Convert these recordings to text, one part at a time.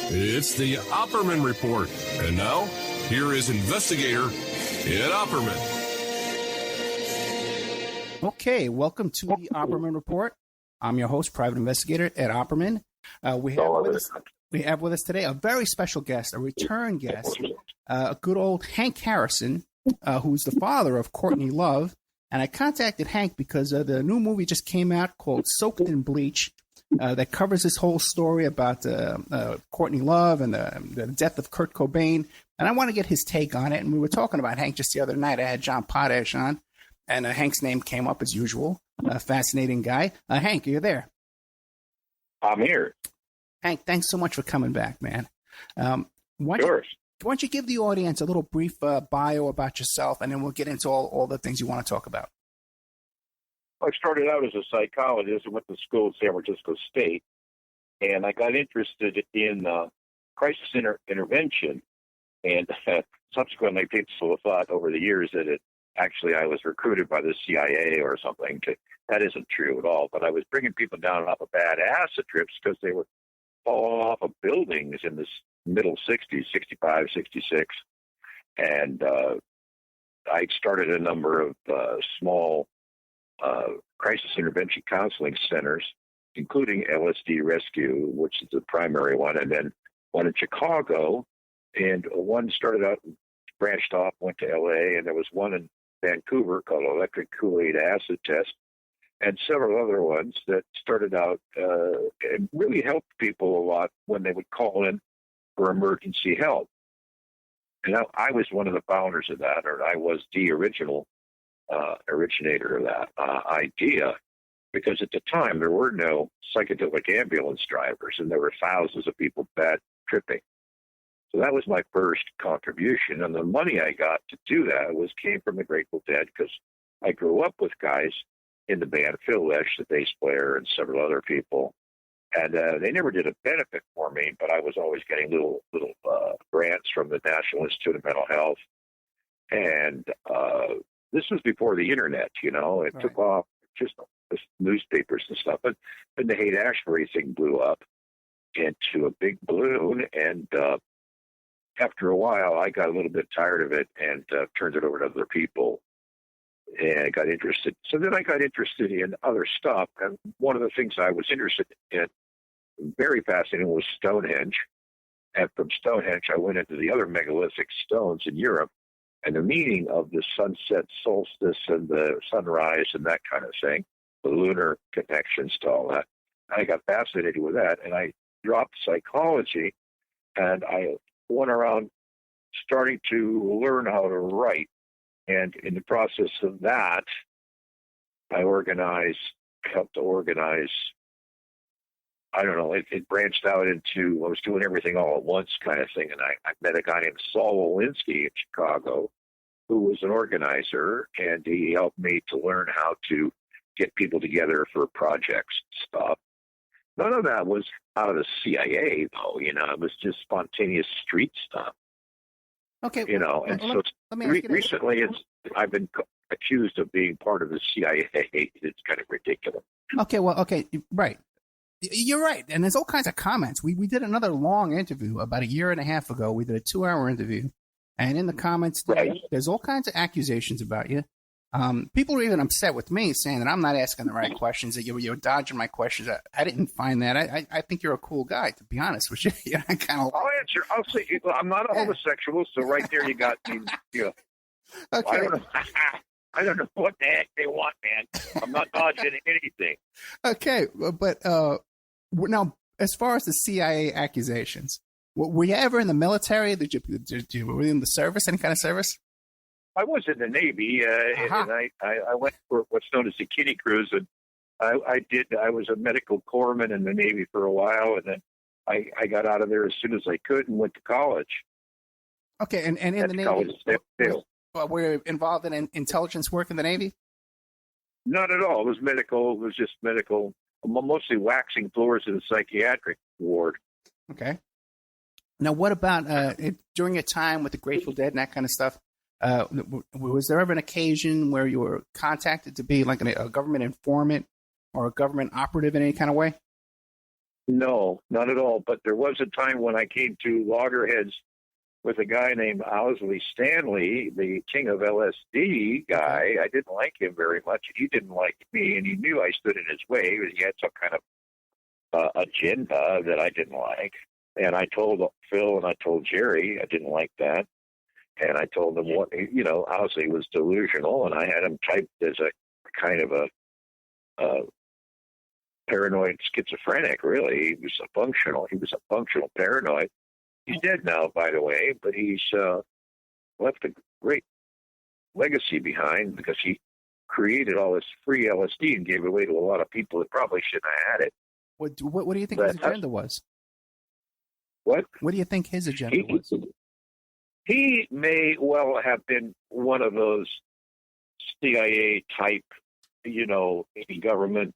It's the Opperman Report. And now, here is investigator Ed Opperman. Okay, welcome to the Opperman Report. I'm your host, private investigator Ed Opperman. We have with us today a very special guest, a return guest, a good old Hank Harrison, who's the father of Courtney Love. And I contacted Hank because the new movie just came out called Soaked in Bleach that covers this whole story about Courtney Love and the death of Kurt Cobain. And I want to get his take on it. And we were talking about Hank just the other night. I had John Potash on, and Hank's name came up as usual. Fascinating guy. Hank, are you there? I'm here. Hank, thanks so much for coming back, man. Why don't you give the audience a little brief bio about yourself, and then we'll get into all the things you want to talk about. I started out as a psychologist and went to school at San Francisco State, and I got interested in crisis intervention, and subsequently people have thought over the years that I was recruited by the CIA or something. That isn't true at all, but I was bringing people down off of bad acid trips because they were falling off of buildings in the middle 60s, 65, 66. And I started a number of small crisis intervention counseling centers, including LSD Rescue, which is the primary one, and then one in Chicago. And one started out, branched off, went to LA, and there was one in Vancouver called Electric Kool-Aid Acid Test, and several other ones that started out and really helped people a lot when they would call in for emergency help. And I was one of the founders of that, or I was the original originator of that idea, because at the time there were no psychedelic ambulance drivers, and there were thousands of people bad tripping. So that was my first contribution, and the money I got to do that came from the Grateful Dead, because I grew up with guys in the band, Phil Lesh, the bass player, and several other people, and they never did a benefit for me, but I was always getting little grants from the National Institute of Mental Health, and this was before the internet, it right. Took off just newspapers and stuff, but then the Haight-Ashbury thing blew up into a big balloon, and after a while, I got a little bit tired of it and turned it over to other people, and I got interested. So then I got interested in other stuff, and one of the things I was interested in, very fascinating, was Stonehenge. And from Stonehenge, I went into the other megalithic stones in Europe and the meaning of the sunset solstice and the sunrise and that kind of thing, the lunar connections to all that. And I got fascinated with that, and I dropped psychology, and I went around starting to learn how to write. And in the process of that, I helped organize, I don't know, it branched out into, I was doing everything all at once kind of thing. And I met a guy named Saul Walensky in Chicago, who was an organizer, and he helped me to learn how to get people together for projects and stuff. None of that was out of the CIA, though. It was just spontaneous street stuff. Okay. And so recently I've been accused of being part of the CIA. It's kind of ridiculous. Okay, right. You're right. And there's all kinds of comments. We did another long interview about a year and a half ago. We did a 2-hour interview. And in the comments, there's all kinds of accusations about you. People are even upset with me, saying that I'm not asking the right questions, that you're dodging my questions. I didn't find that. I think you're a cool guy, to be honest with you. I kind of. I'll answer. I'll say I'm not a homosexual, so right there you got me. Okay. I don't know what the heck they want, man. I'm not dodging anything. Okay, but now, as far as the CIA accusations, were you ever in the military? Were you in the service? Any kind of service? I was in the Navy, and I went for what's known as the kiddie cruise, and I was a medical corpsman in the Navy for a while, and then I got out of there as soon as I could and went to college. Okay, and in the Navy, were you involved in intelligence work in the Navy? Not at all. It was medical. It was just medical, mostly waxing floors in a psychiatric ward. Okay. Now, what about during your time with the Grateful Dead and that kind of stuff? Was there ever an occasion where you were contacted to be like a government informant or a government operative in any kind of way? No, not at all. But there was a time when I came to loggerheads with a guy named Owsley Stanley, the king of LSD guy. I didn't like him very much. He didn't like me, and he knew I stood in his way. He had some kind of agenda that I didn't like. And I told Phil and I told Jerry I didn't like that. And I told them Owsley was delusional, and I had him typed as a kind of a paranoid schizophrenic, really. He was a functional paranoid. He's dead now, by the way, but he's left a great legacy behind because he created all this free LSD and gave it away to a lot of people that probably shouldn't have had it. What do you think his agenda was? What? What do you think his agenda was? He may well have been one of those CIA type, government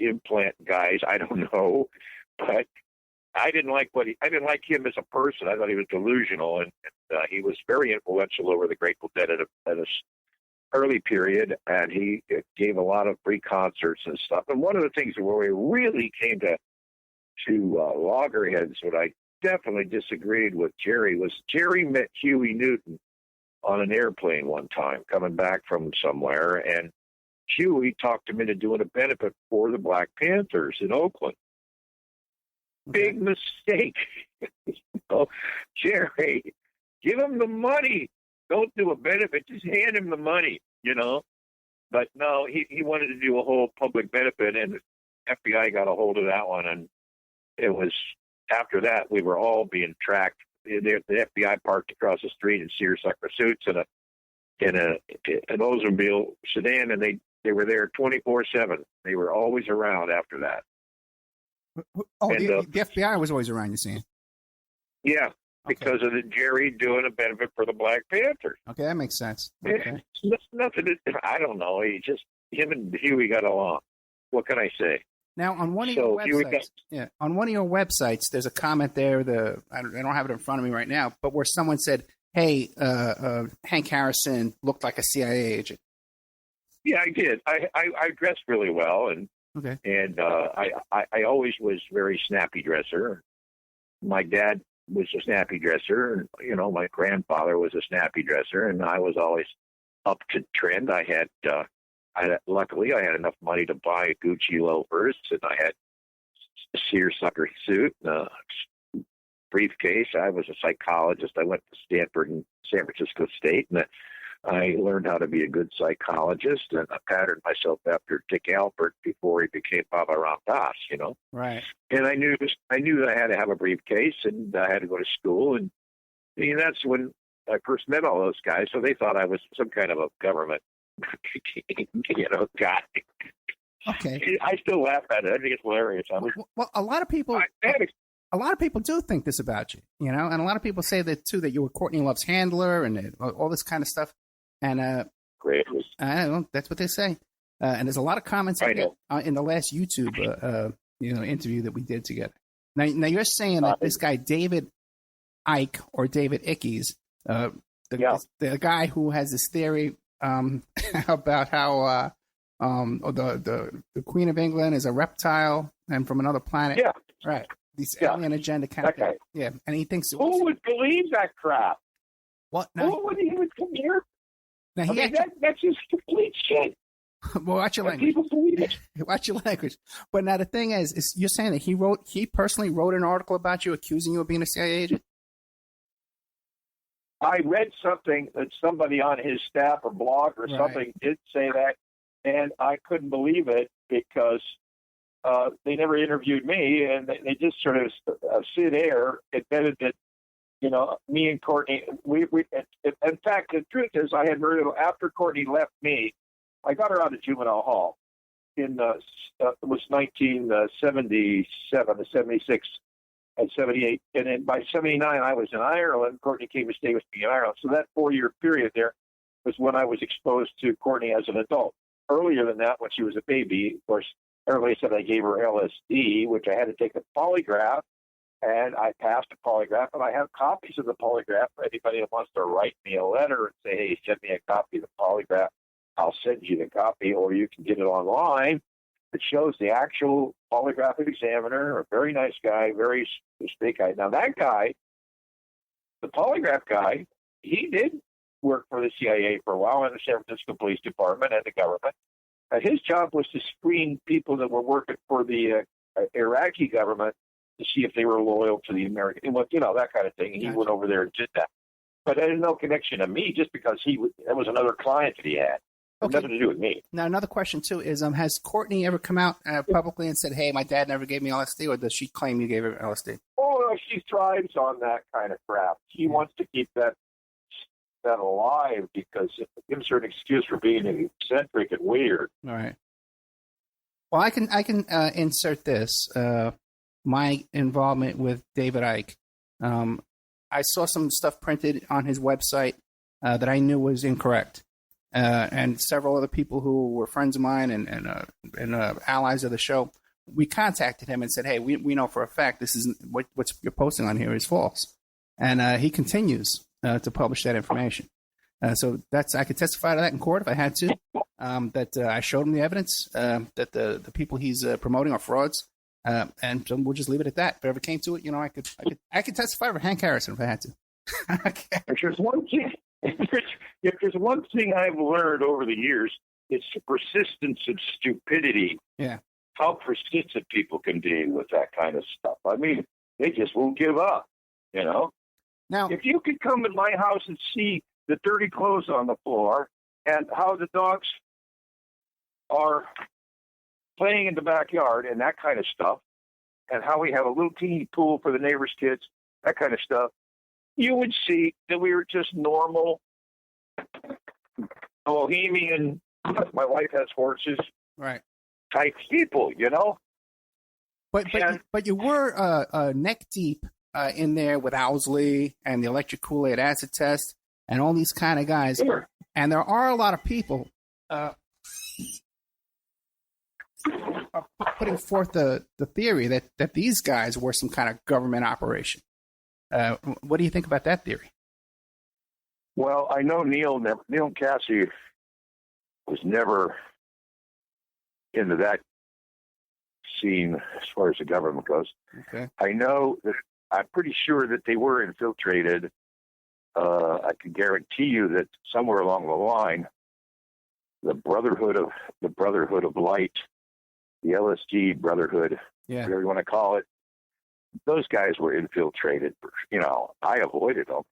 implant guys. I don't know, but I didn't like him as a person. I thought he was delusional, and he was very influential over the Grateful Dead at a early period, and he gave a lot of free concerts and stuff. And one of the things where we really came to loggerheads, what I definitely disagreed with Jerry was Jerry met Huey Newton on an airplane one time coming back from somewhere, and Huey talked him into doing a benefit for the Black Panthers in Oakland. Okay. Big mistake. Jerry, give him the money. Don't do a benefit. Just hand him the money, But no, he wanted to do a whole public benefit, and the FBI got a hold of that one. And it was after that we were all being tracked. The FBI parked across the street in seersucker suits and an Oldsmobile sedan, and they were there 24/7. They were always around after that. Oh, and, the FBI was always around, you see? Yeah, because of the Jerry doing a benefit for the Black Panthers. Okay, that makes sense. Okay. It's nothing. I don't know. Him and Huey got along. What can I say? Now, on one of your websites, on one of your websites, there's a comment there. I don't have it in front of me right now, but where someone said, "Hey, Hank Harrison looked like a CIA agent." Yeah, I did. I dressed really well, and I always was very snappy dresser. My dad was a snappy dresser, and my grandfather was a snappy dresser, and I was always up to trend. Luckily, I had enough money to buy Gucci loafers, and I had a seersucker suit, and a briefcase. I was a psychologist. I went to Stanford and San Francisco State, and I learned how to be a good psychologist, and I patterned myself after Dick Alpert before he became Baba Ram Das, Right. And I knew that I had to have a briefcase, and I had to go to school, and that's when I first met all those guys. So they thought I was some kind of a government, guy. Okay. I still laugh at it. I think it's hilarious. Well, a lot of people do think this about you, and a lot of people say that too, that you were Courtney Love's handler and all this kind of stuff. And great. I don't know, that's what they say. And there's a lot of comments in the last YouTube interview that we did together. Now you're saying that this guy David Icke or David Icke's the guy who has this theory about how the Queen of England is a reptile and from another planet. Yeah. Right. These alien agenda kind of thing. Yeah. And he thinks who would believe that crap? What? Who would even come here? Now, that's just complete shit. Well, watch your language. People believe it. Watch your language. But now the thing is you're saying that he personally wrote an article about you, accusing you of being a CIA agent? I read something that somebody on his staff or blog or something did say that, and I couldn't believe it because they never interviewed me, and they just sort of Sid Air admitted that, me and Courtney, we in fact, the truth is I had very little, after Courtney left me, I got her out of juvenile hall in, it was 1977 to 76 and 78. And then by 79, I was in Ireland. Courtney came to stay with me in Ireland. So that 4-year period there was when I was exposed to Courtney as an adult. Earlier than that, when she was a baby, of course, everybody said I gave her LSD, which I had to take a polygraph. And I passed a polygraph, and I have copies of the polygraph for anybody that wants to write me a letter and say, hey, send me a copy of the polygraph. I'll send you the copy, or you can get it online. that shows the actual polygraph examiner, a very nice guy, very straight guy. Now, that guy, the polygraph guy, he did work for the CIA for a while in the San Francisco Police Department and the government. His job was to screen people that were working for the Iraqi government to see if they were loyal to the American, that kind of thing. He went over there and did that. But it had no connection to me just because that was another client that he had. Okay. Nothing to do with me. Now, another question, too, is has Courtney ever come out publicly and said, hey, my dad never gave me LSD, or does she claim you gave her LSD? Oh, she thrives on that kind of crap. She wants to keep that alive because it gives her an excuse for being eccentric and weird. All right. Well, I can insert this. My involvement with David Icke. I saw some stuff printed on his website that I knew was incorrect. And several other people who were friends of mine and allies of the show, we contacted him and said, hey, we know for a fact this is what you're posting on here is false. And he continues to publish that information. So I could testify to that in court if I had to, that I showed him the evidence, that the people he's promoting are frauds. And so we'll just leave it at that. If it ever came to it, I could testify for Hank Harrison if I had to. Okay. If there's one thing I've learned over the years, it's the persistence of stupidity. Yeah. How persistent people can be with that kind of stuff. I mean, they just won't give up, Now, if you could come in my house and see the dirty clothes on the floor and how the dogs are playing in the backyard and that kind of stuff, and how we have a little teeny pool for the neighbor's kids, that kind of stuff, you would see that we were just normal bohemian, my wife has horses, right, type people, But you were neck deep in there with Owsley and the electric Kool-Aid acid test and all these kind of guys. Sure. And there are a lot of people putting forth the theory that these guys were some kind of government operation. What do you think about that theory? Well, I know Neil Cassie was never into that scene as far as the government goes. Okay. I know that I'm pretty sure that they were infiltrated. I can guarantee you that somewhere along the line, the Brotherhood of Light, the LSD Brotherhood, whatever you want to call it, those guys were infiltrated. I avoided them.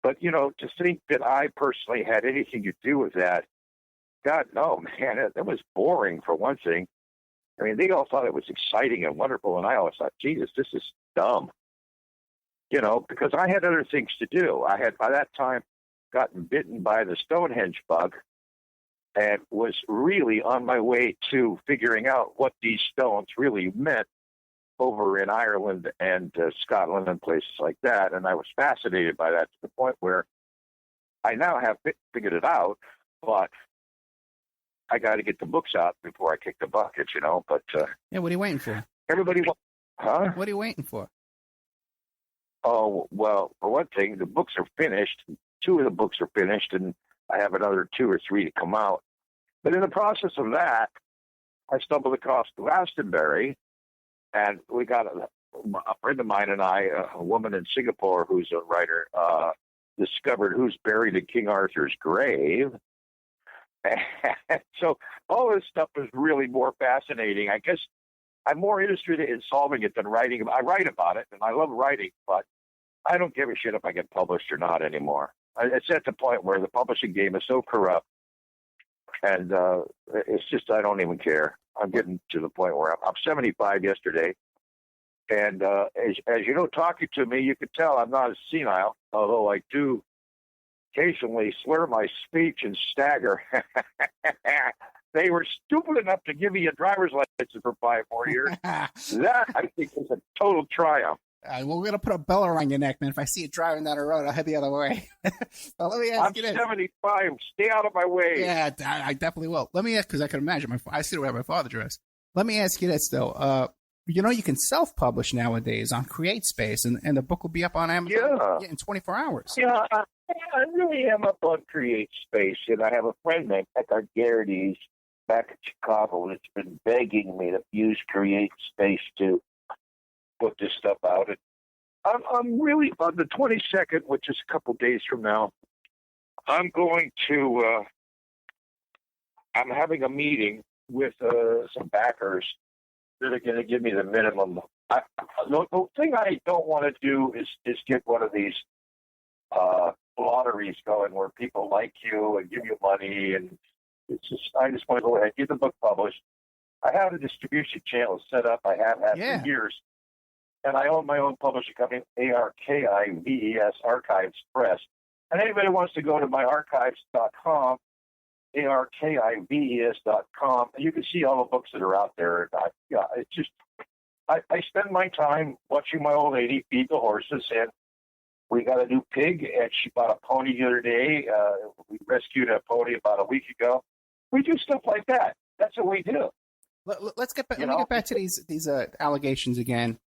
But, to think that I personally had anything to do with that, God, no, man, that was boring for one thing. I mean, they all thought it was exciting and wonderful, and I always thought, Jesus, this is dumb. Because I had other things to do. I had, by that time, gotten bitten by the Stonehenge bug and was really on my way to figuring out what these stones really meant over in Ireland and Scotland and places like that. And I was fascinated by that to the point where I now have figured it out, but I got to get the books out before I kick the bucket, But what are you waiting for? Everybody, huh? What are you waiting for? Oh, well, for one thing, the books are finished. 2 of the books are finished, and I have another 2 or 3 to come out. But in the process of that, I stumbled across Glastonbury, and we got a friend of mine and I, a woman in Singapore who's a writer, discovered who's buried in King Arthur's grave. And so all this stuff is really more fascinating. I guess I'm more interested in solving it than writing. I write about it, and I love writing, but I don't give a shit if I get published or not anymore. It's at the point where the publishing game is so corrupt, and it's just I don't even care. I'm getting to the point where I'm 75 yesterday, and as talking to me, you could tell I'm not as senile, although I do occasionally slur my speech and stagger. They were stupid enough to give me a driver's license for 5 more years. That, I think, is a total triumph. We're going to put a bell around your neck, man. If I see you driving down the road, I'll head the other way. But let me ask I'm 75. Stay out of my way. Yeah, I definitely will. Let me ask, because I can imagine. I see where my father dressed. Let me ask you this, though. You can self-publish nowadays on CreateSpace, and the book will be up on Amazon in 24 hours. Yeah, I really am up on CreateSpace, and I have a friend named Eckhart Gerardes back in Chicago, and it's been begging me to use Create Space to put this stuff out. And I'm really, on the 22nd, which is a couple days from now, I'm going to, I'm having a meeting with some backers that are going to give me the minimum. The thing I don't want to do is get one of these lotteries going where people like you and give you money, and it's just, I just want to go ahead and get the book published. I have a distribution channel set up. I have had for years, and I own my own publishing company, ARKIVES, Archives Press. And anybody wants to go to my archives.com, ARKIVES.com, and you can see all the books that are out there. It's just, I spend my time watching my old lady feed the horses, and we got a new pig, and she bought a pony the other day. We rescued a pony about a week ago. We do stuff like that. That's what we do. Let's get back. Let me get back to these allegations again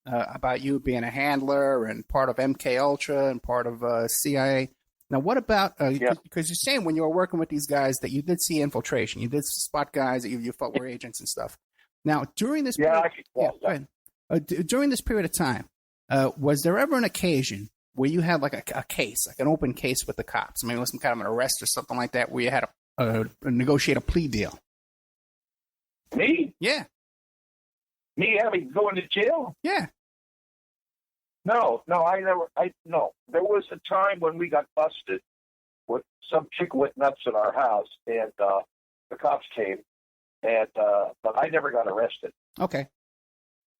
about you being a handler and part of MK Ultra and part of CIA. Now, what about because you're saying when you were working with these guys that you did see infiltration, you did spot guys that you thought were agents and stuff. Now, during this during this period of time, was there ever an occasion where you had like a case, like an open case with the cops? I mean, it was some kind of an arrest or something like that, where you had to negotiate a plea deal? Me? Yeah. Me having going to jail? Yeah. No, there was a time when we got busted with some chick went nuts in our house, and the cops came, and but I never got arrested. Okay.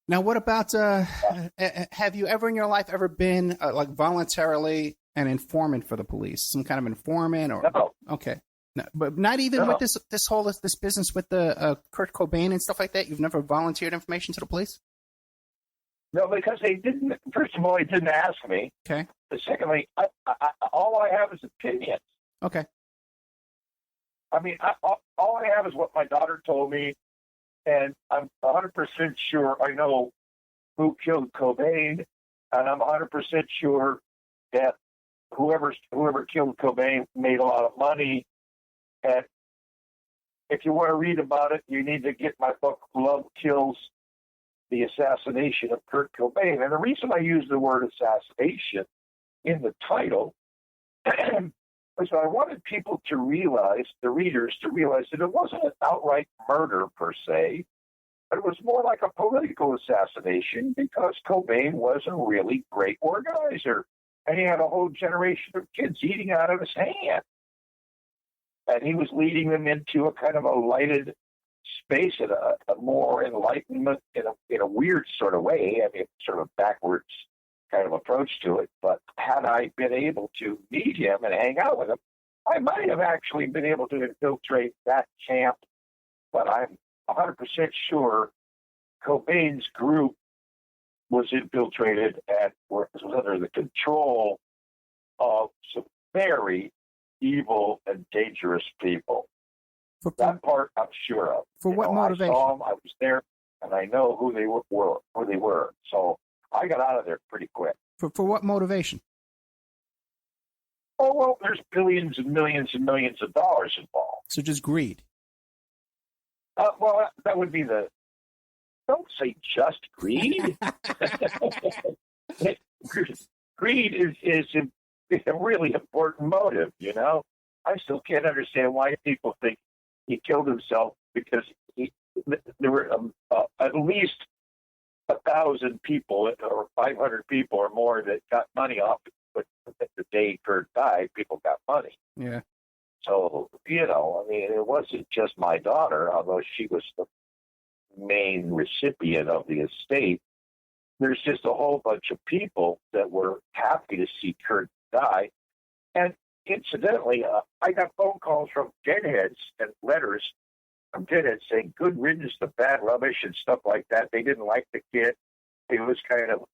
Now, what about, have you ever in your life ever been, like, voluntarily an informant for the police? Some kind of informant? Or No. Okay. No, but not even with this business with the Kurt Cobain and stuff like that? You've never volunteered information to the police? No, because they didn't, first of all, they didn't ask me. Okay. But secondly, all I have is opinions. Okay. I mean, all I have is what my daughter told me, and I'm 100% sure I know who killed Cobain, and I'm 100% sure that whoever killed Cobain made a lot of money. And if you want to read about it, you need to get my book, Love Kills: The Assassination of Kurt Cobain. And the reason I use the word assassination in the title was I wanted people to realize, the readers to realize, that it wasn't an outright murder per se, but it was more like a political assassination, because Cobain was a really great organizer, and he had a whole generation of kids eating out of his hand. And he was leading them into a kind of a lighted space, and a more enlightenment in a weird sort of way. I mean, sort of backwards kind of approach to it. But had I been able to meet him and hang out with him, I might have actually been able to infiltrate that camp. But I'm 100% sure Cobain's group was infiltrated and was under the control of some very evil and dangerous people. That part I'm sure of. For what motivation? I saw them, I was there, and I know who they were. So I got out of there pretty quick. For what motivation? Oh, well, there's billions and millions and millions of dollars involved. So just greed? Well, that would be the... Don't say just greed. Greed is a really important motive, you know? I still can't understand why people think he killed himself, because there were at least 1,000 people or 500 people or more that got money off it. But the day Kurt died, people got money. Yeah. So, you know, I mean, it wasn't just my daughter, although she was the main recipient of the estate. There's just a whole bunch of people that were happy to see Kurt die. And incidentally, I got phone calls from deadheads and letters from deadheads saying good riddance to bad rubbish and stuff like that. They didn't like the kid. It was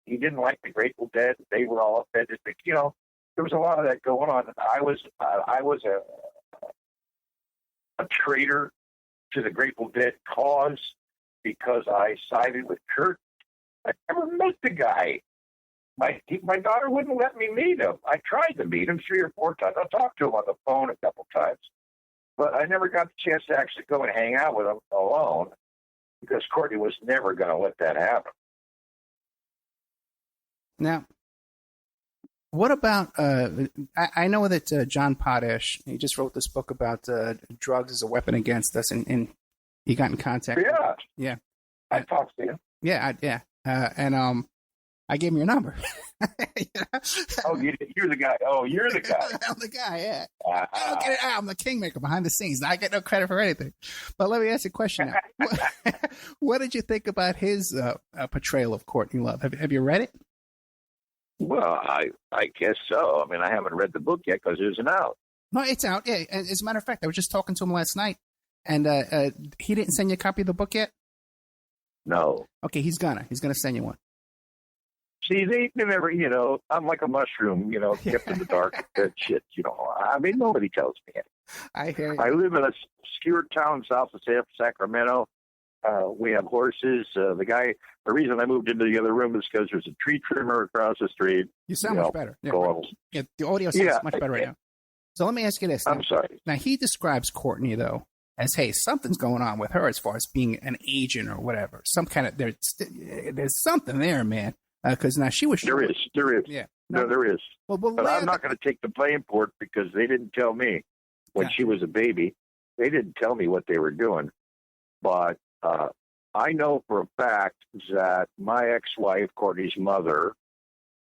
he didn't like the Grateful Dead. They were all offended. But, you know, there was a lot of that going on. I was a traitor to the Grateful Dead cause because I sided with Kurt. I never met the guy. My daughter wouldn't let me meet him. I tried to meet him 3 or 4 times. I talked to him on the phone a couple times. But I never got the chance to actually go and hang out with him alone because Courtney was never going to let that happen. Now, what about, I know that John Potash, he just wrote this book about drugs as a weapon against us, and he got in contact. Yeah. Yeah. I talked to him. Yeah, and I gave him your number. Oh, you're the guy. Oh, you're the guy. I'm the guy, yeah. I don't get it. I'm the kingmaker behind the scenes. I get no credit for anything. But let me ask you a question now. What did you think about his portrayal of Courtney Love? Have you read it? Well, I guess so. I mean, I haven't read the book yet because it isn't out. No, it's out. Yeah. And as a matter of fact, I was just talking to him last night, and he didn't send you a copy of the book yet? No. Okay, he's gonna send you one. See, they never, I'm like a mushroom, kept in the dark, that shit, I mean, nobody tells me anything. I hear you. I live in a obscure town south of Sacramento. We have horses. The reason I moved into the other room is because there's a tree trimmer across the street. You sound much better. Yeah, the audio sounds much better right now. So let me ask you this. I'm sorry. Now, he describes Courtney, though, as, hey, something's going on with her as far as being an agent or whatever. Some kind of, there's something there, man. Because now she was. There is. Yeah. No, there is. Well, but I'm not going to take the blame for it because they didn't tell me when she was a baby. They didn't tell me what they were doing. But I know for a fact that my ex-wife, Courtney's mother,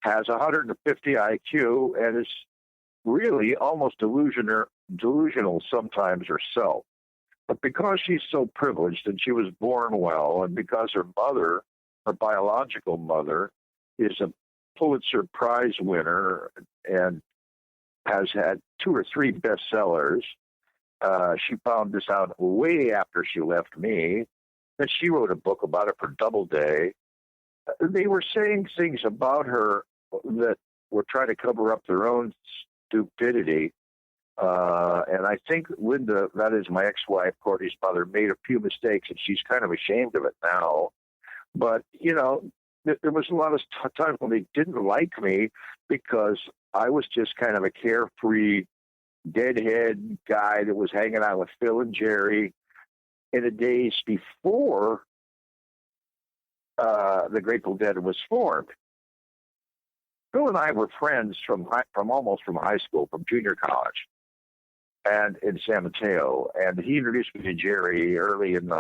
has 150 IQ and is really almost delusional sometimes herself. But because she's so privileged and she was born well, and because her mother, her biological mother, is a Pulitzer Prize winner and has had 2 or 3 bestsellers. She found this out way after she left me. Then she wrote a book about it for Doubleday. They were saying things about her that were trying to cover up their own stupidity. And I think Linda, that is my ex-wife, Courtney's mother, made a few mistakes, and she's kind of ashamed of it now. But, there was a lot of times when they didn't like me because I was just kind of a carefree, deadhead guy that was hanging out with Phil and Jerry in the days before the Grateful Dead was formed. Phil and I were friends from almost from high school, from junior college, and in San Mateo. And he introduced me to Jerry early in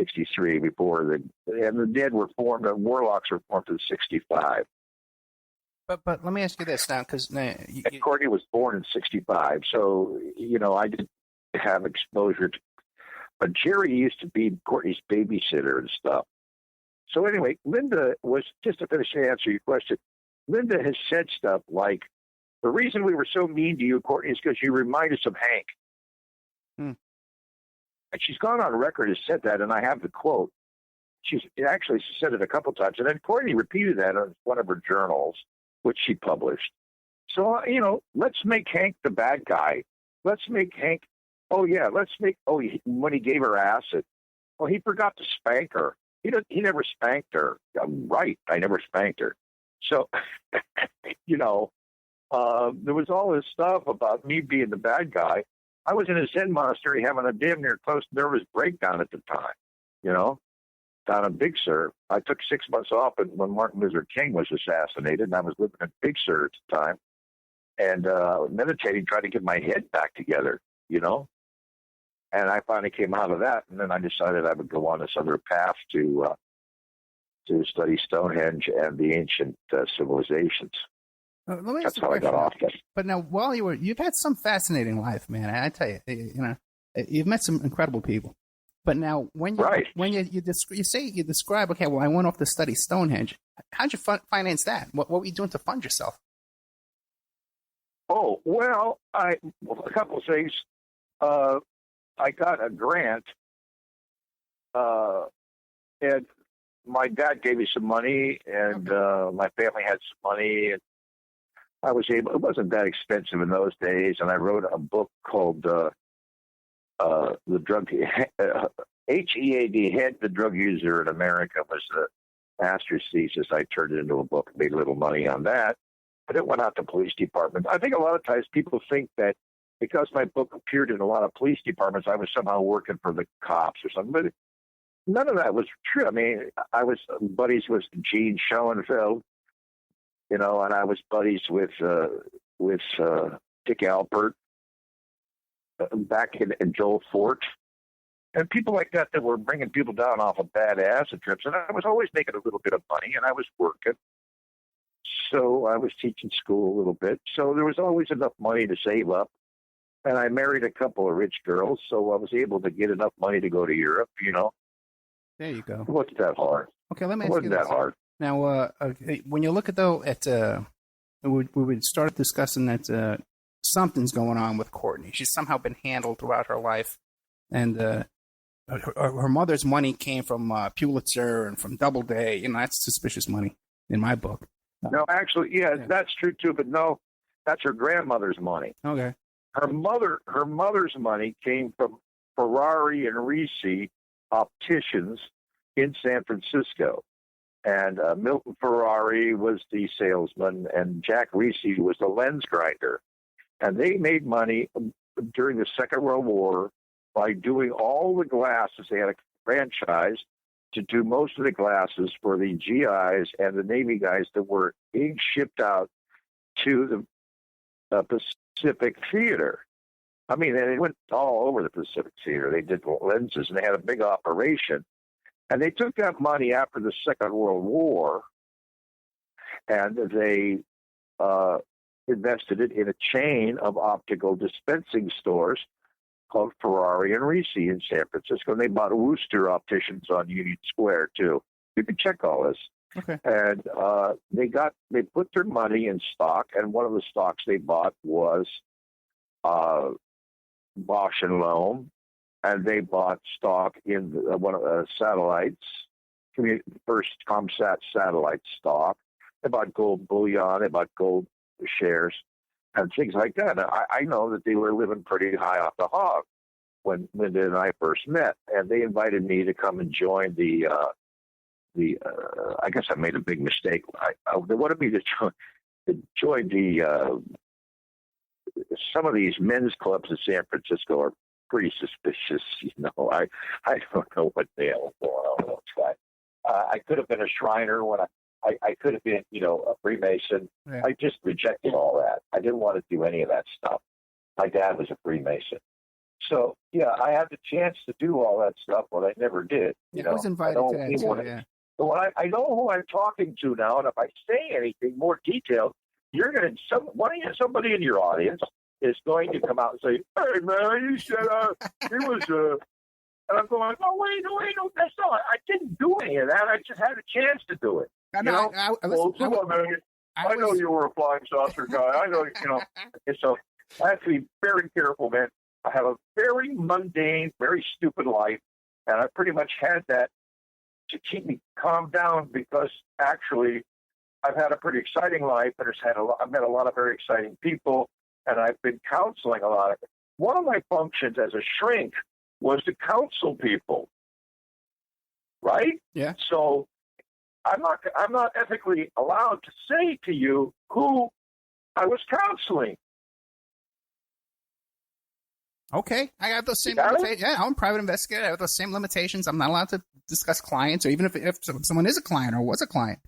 63 before the Dead were formed, and Warlocks were formed in 65. But let me ask you this now, because Courtney was born in 65, so I didn't have exposure to. But Jerry used to be Courtney's babysitter and stuff. So anyway, Linda was, just to finish the answer your question, Linda has said stuff like, the reason we were so mean to you, Courtney, is because you remind us of Hank. And she's gone on record and said that, and I have the quote. She's actually said it a couple times. And then Courtney repeated that in one of her journals, which she published. So, let's make Hank the bad guy. Let's make Hank, when he gave her acid, he forgot to spank her. He never spanked her. I'm right, I never spanked her. So, there was all this stuff about me being the bad guy. I was in a Zen monastery having a damn near close nervous breakdown at the time, down in Big Sur. I took 6 months off when Martin Luther King was assassinated, and I was living in Big Sur at the time and meditating, trying to get my head back together, And I finally came out of that, and then I decided I would go on this other path to study Stonehenge and the ancient civilizations. That's how I got off that. But now, while you've had some fascinating life, man. I tell you, you've met some incredible people. But now, when you describe, okay, well, I went off to study Stonehenge. How'd you finance that? What were you doing to fund yourself? Oh, well, a couple of things. I got a grant, and my dad gave me some money, and my family had some money, and I was able. It wasn't that expensive in those days, and I wrote a book called "The Drug HEAD, Head the Drug User in America," was the master's thesis. I turned it into a book, made a little money on that, but it went out to police departments. I think a lot of times people think that because my book appeared in a lot of police departments, I was somehow working for the cops or something. But none of that was true. I mean, I was buddies with Gene Schoenfeld, and I was buddies with Dick Alpert back in Joel Fort. And people like that were bringing people down off of bad acid trips. And I was always making a little bit of money, and I was working. So I was teaching school a little bit. So there was always enough money to save up. And I married a couple of rich girls, so I was able to get enough money to go to Europe, There you go. It wasn't that hard. Okay, let me It ask you wasn't that this. hard. Now, when you look at we would start discussing that something's going on with Courtney. She's somehow been handled throughout her life, and her mother's money came from Pulitzer and from Doubleday. That's suspicious money in my book. No, actually, yeah, that's true too. But no, that's her grandmother's money. Okay. Her mother's money came from Ferrari and Ricci opticians in San Francisco, and Milton Ferrari was the salesman, and Jack Ricci was the lens grinder, and they made money during the Second World War by doing all the glasses. They had a franchise to do most of the glasses for the GIs and the Navy guys that were being shipped out to the Pacific Theater. I mean, they went all over the Pacific Theater. They did lenses, and they had a big operation. And they took that money after the Second World War, and they invested it in a chain of optical dispensing stores called Ferrari and Ricci in San Francisco. And they bought Wooster Opticians on Union Square, too. You can check all this. Okay. And they put their money in stock, and one of the stocks they bought was Bosch and Lohm, and they bought stock in one of the satellites, first ComSat satellite stock. They bought gold bullion, they bought gold shares, and things like that. I know that they were living pretty high off the hog when Linda and I first met, and they invited me to come and join the I guess I made a big mistake. They wanted me to join the some of these men's clubs in San Francisco are pretty suspicious. I don't know what the hell is going on with those guys. I could have been a Shriner when I could have been, a Freemason. Yeah. I just rejected all that. I didn't want to do any of that stuff. My dad was a Freemason. So, yeah, I had the chance to do all that stuff, but I never did. I was invited to that too, yeah. So I know who I'm talking to now, and if I say anything more detailed, you're going to, somebody in your audience is going to come out and say, "Hey, man, you said he was," and I'm going, "Oh, wait, no, that's not. I didn't do any of that. I just had a chance to do it." I know you were a flying saucer guy. I know, And so I have to be very careful, man. I have a very mundane, very stupid life, and I pretty much had that to keep me calmed down because actually I've had a pretty exciting life, and I've met a lot of very exciting people, and I've been counseling a lot of it. One of my functions as a shrink was to counsel people, right? Yeah. So I'm not ethically allowed to say to you who I was counseling. Okay, I have those same limitations. Yeah, I'm a private investigator. I have those same limitations. I'm not allowed to discuss clients, or even if someone is a client or was a client.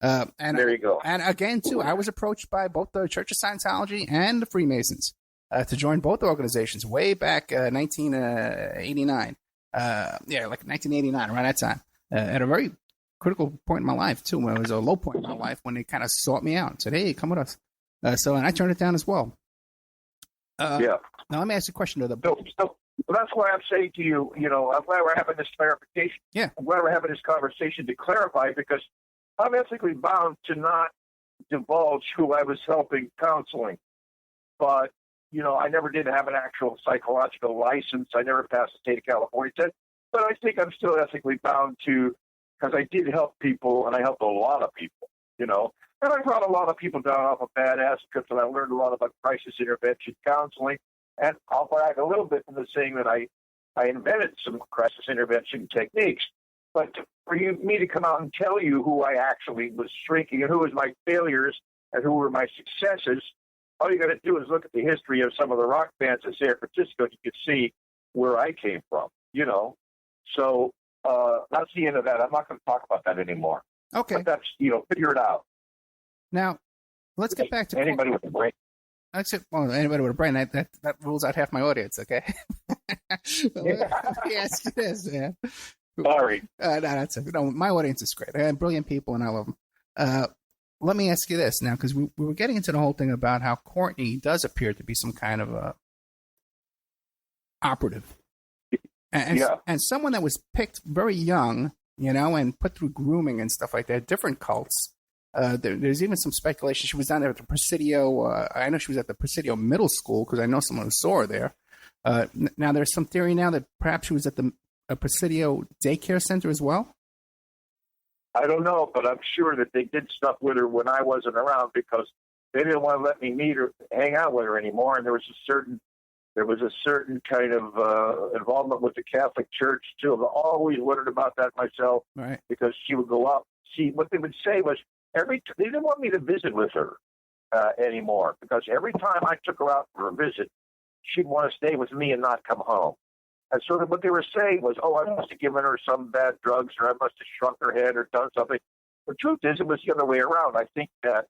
And there you go. And again, too, I was approached by both the Church of Scientology and the Freemasons to join both organizations way back 1989. Like 1989, around that time. At a very critical point in my life, too. When it was a low point in my life when they kind of sought me out and said, "Hey, come with us." And I turned it down as well. Yeah. Now, let me ask you a question. So that's why I'm saying to you, I'm glad we're having this clarification. Yeah. I'm glad we're having this conversation to clarify because I'm ethically bound to not divulge who I was helping counseling. But, I never did have an actual psychological license. I never passed the state of California test. But I think I'm still ethically bound to, because I did help people, and I helped a lot of people, And I brought a lot of people down off of bad acid trips, and I learned a lot about crisis intervention counseling. And I'll brag a little bit from the saying that I invented some crisis intervention techniques. But for me to come out and tell you who I actually was shrinking and who was my failures and who were my successes, all you got to do is look at the history of some of the rock bands in San Francisco. You can see where I came from, you know. So that's the end of that. I'm not going to talk about that anymore. Okay. But that's, you know, figure it out. Now, let's get back to anybody with a brain. That's it. Well, anybody with a brain, that rules out half my audience, okay? Yes, it is, man. Sorry. No, that's it. No, my audience is great. I have brilliant people, and I love them. Let me ask you this now, because we were getting into the whole thing about how Courtney does appear to be some kind of a operative. And someone that was picked very young, you know, and put through grooming and stuff like that, different cults. There's even some speculation. She was down there at the Presidio. I know she was at the Presidio Middle School because I know someone who saw her there. Now, there's some theory now that perhaps she was at the Presidio Daycare Center as well. I don't know, but I'm sure that they did stuff with her when I wasn't around because they didn't want to let me meet her, hang out with her anymore. And there was a certain kind of involvement with the Catholic Church too. I've always wondered about that myself, right? Because she would go out. See, what they would say was they didn't want me to visit with her anymore because every time I took her out for a visit, she'd want to stay with me and not come home. And so what they were saying was, oh, I must have given her some bad drugs or I must have shrunk her head or done something. The truth is it was the other way around. I think that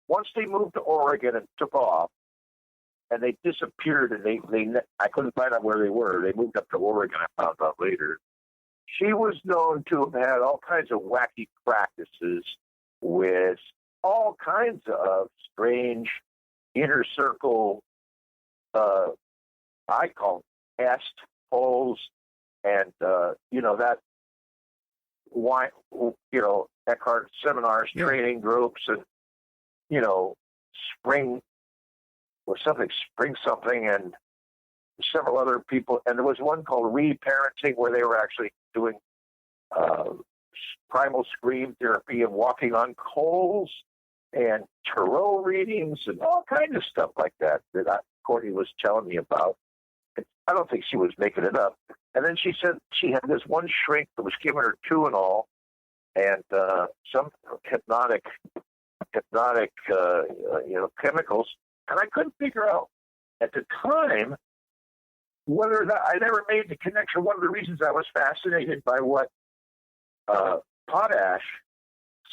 once they moved to Oregon and took off and they disappeared and I couldn't find out where they were. They moved up to Oregon, I found out later. She was known to have had all kinds of wacky practices with all kinds of strange inner circle, I call est holes, and that Eckhart seminars, training groups, and spring something, and several other people. And there was one called Reparenting where they were actually doing primal scream therapy and walking on coals and tarot readings and all kinds of stuff like that Courtney was telling me about. I don't think she was making it up. And then she said she had this one shrink that was giving her Tuinol and some hypnotic chemicals. And I couldn't figure out at the time whether that I never made the connection. One of the reasons I was fascinated by what Potash